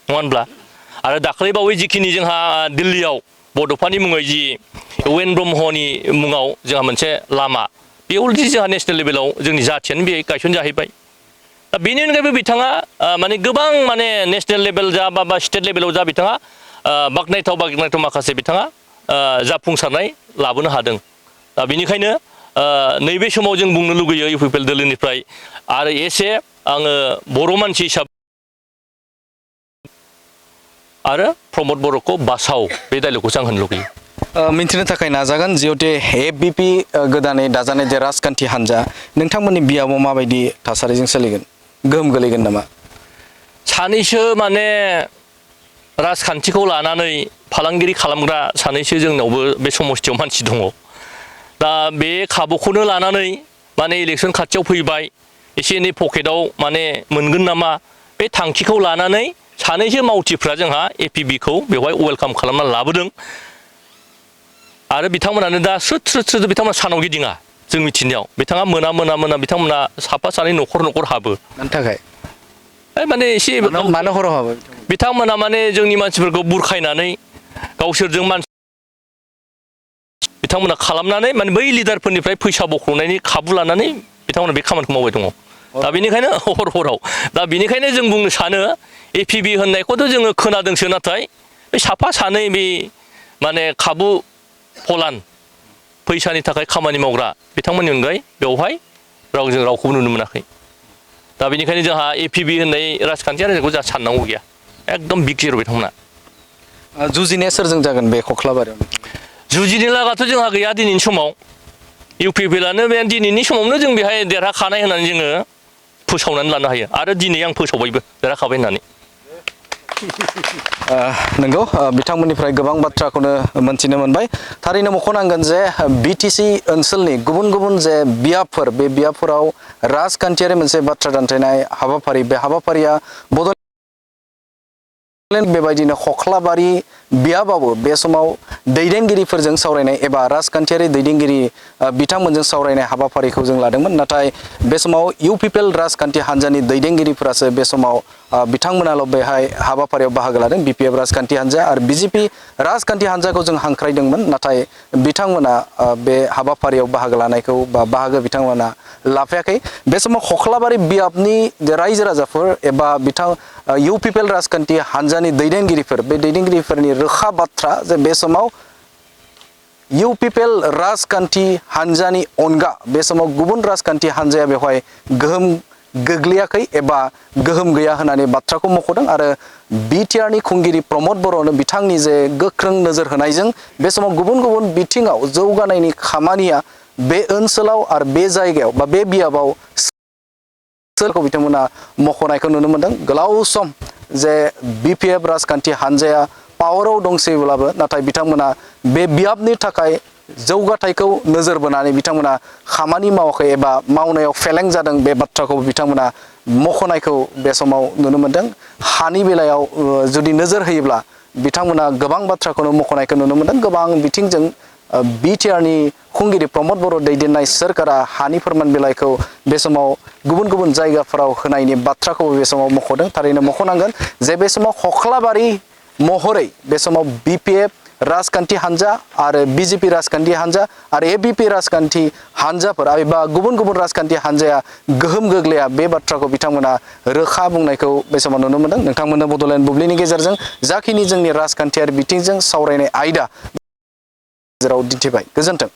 नङा होनब्ला? आरो दाख्लैबावै जिखिनि जोंहा दिल्लीयाव बड'फानि मुङै जि इउ.एन. ब्रह्मनि मुङाव जोंहा मोनसे लामा बे अलरेडि जोंहा नेसनेल लेभेलाव जोंनि जाथियानो बे गायसनजाहैबाय। दा बेनि अनगायैबो बिथाङा माने गोबां माने नेसनेल लेभेल जा बा स्टेट लेभेलाव जा बिथाङा बाख्नायथाव माखासे बिथाङा जाफुंसारनाय लाबोनो हादों। दा बेनिखायनो नैबे समाव जों बुंनो लुगैयो इउपिपिएल दोलोनिफ्राय आरो एसे आङो बर' मानसि हिसाबै आरो प्रमद बर'खौ बासाव बे डायलगखौसो आं होनो लुगैयो। मिन्थिनो थाखाय नाजागोन जिहेतु एबिपि गोदानै दाजानाय जे राजखान्थि हान्जा नोंथांमोननि बियाबाव माबायदि थासारिजों सोलिगोन? गोहोम गोलैगोन नामा? सानैसो माने राजखान्थिखौ लानानै फालांगिरि खालामग्रा सानैसो जोंनावबो बे समस्थियाव मानसि दङ। दा बे खाबुखौनो लानानै माने इलेक्सन खाथियाव फैबाय एसे एनै पकेटाव माने मोनगोन नामा बे थांखिखौ लानानै सानैसो मावथिफ्रा जोंहा एपिबिखौ बेवहाय वेलकाम खालामना लाबोदों आरो बिथांमोनानो दा स्रोद बिथांमोना सानाव गिदिङा जों मिथिनायाव बिथाङा मोना बिथांमोना साफा सानै न'खर हाबो। मानि थाखाय? माने एसे मानो हराव हाबो? बिथांमोना माने जोंनि मानसिफोरखौ बुरखायनानै गावसोरजों बिथांमोना खालामनानै माने बै लिडारफोरनिफ्राय फैसा बख'नायनि खाबु लानानै बिथांमोना बे खामानिखौ मावबाय दङ। दा बेनिखायनो हराव दा बेनिखायनो जों बुंनो सानो एपिबि होननायखौथ' जोङो खोनादोंसो नाथाय बे साफा सानै बे माने खाबु फलान फैसानि थाखाय खामानि मावग्रा बिथांमोननि अनगायै बेवहाय जों रावखौबो नुनो मोनाखै। दा बेनिखायनो जोंहा एपिबि होननाय राजखान्थियारि हान्जाखौ जोंहा साननांगौ गैया एकदम बिग जिर' बिथांमोना। जुजिनाया सोरजों जागोन बे कख्लाबारियाव? जुजिनो लागाथ' जोंहा गैया दिनैनि समाव इउपिपिएलआनो बे दिनैनि समावनो जों बेहाय देरहाखानाय होननानै जोङो फोसावनानै लानो हायो आरो दिनै आं फोसावबायबो देरहाखाबाय होननानै। नंगौ बिथांमोननिफ्राय गोबां बाथ्राखौनो मोनथिनो मोनबाय। थारैनो मख'नांगोन जे बिटिसि ओनसोलनि गुबुन जे बियाबफोर बे बियाबफोराव राजखान्थियारि मोनसे बाथ्रा दान्थेनाय हाबाफारि बे हाबाफारिया बेबायदिनो खख्लाबारि बियाबाबो बे समाव दैदेनगिरिफोरजों सावरायनाय एबा राजखान्थियारि दैदेनगिरि बिथांमोनजों सावरायनाय हाबाफारिखौ जों लादोंमोन। नाथाय बे समाव इउ पिपल राजखान्थि हान्जानि दैदेनगिरिफोरासो बे समाव बिथांमोनाल' बेहाय हाबाफारियाव बाहागो लादों। BPF राजखान्थि हान्जा आरो BJP राजखान्थि हान्जाखौ जों हांख्रायदोंमोन, नाथाय बिथांमोना बे हाबाफारियाव बाहागो लानायखौ बा बाहागो बिथांमोना लाफायाखै। बे समाव खख्लाबारि बियाबनि रायजो राजाफोर एबा इउ पिपल राजखान्थि हान्जानि दैदेनगिरिफोर, बे दैदेनगिरिफोरनि रोखा बाथ्रा जे बे समाव इउ पिपल राजखान्थि हान्जानि अनगा बे समाव गुबुन राजखान्थि हान्जाया बेवहाय गोहोम गोग्लैयाखै एबा गोहोम गैया होननानै बाथ्राखौ मख'दों। आरो BTRनि खुंगिरि प्रमद बर'नो बिथांनि जे गोख्रों नोजोर होनायजों बे समाव गुबुन गुबुन बिथिङाव जौगानायनि खामानिया बे ओनसोलाव आरो बे जायगायाव बा बे बियाबाव सोरखौ बिथांमोना मख'नायखौ नुनो मोनदों। गोलाव सम जे BPF राजखान्थि हान्जाया पावाराव दंसैब्लाबो नाथाय बिथांमोना बे बियाबनि थाखाय जौगाथायखौ नोजोर बोनानै बिथांमोना खामानि मावाखै एबा मावनायाव फेलें जादों, बे बाथ्राखौ बिथांमोना मख'नायखौ बे समाव नुनो मोनदों। हानि बेलायाव जुदि नोजोर होयोब्ला बिथांमोना गोबां बाथ्राखौनो मख'नायखौ नुनो मोनदों। गोबां बिथिंजों BTRनि खुंगिरि प्रमद बर' दैदेननाय सोरखारा हानि फोरमान बिलाइखौ बे समाव गुबुन गुबुन जायगाफोराव होनायनि बाथ्राखौ बे समाव मख'दों। थारैनो मख'नांगोन जे बे समाव खख्लाबारि महरै बे समाव BPF राजखान्थि हान्जा आरो BJP राजखान्थि हान्जा आरो ABP राजखान्थि हान्जाफोर एबा गुबुन गुबुन राजखान्थि हान्जाया गोहोम गोग्लैया, बे बाथ्राखौ बिथांमोना रोखा बुंनायखौ बे समाव नुनो मोनदों। नोंथांमोननो बड'लेण्ड बुब्लिनि गेजेरजों जाखिनि जोंनि राजखान्थियारि बिथिंजों सावरायनाय आयदा जेराव दिन्थिबाय। गोजोन्थों।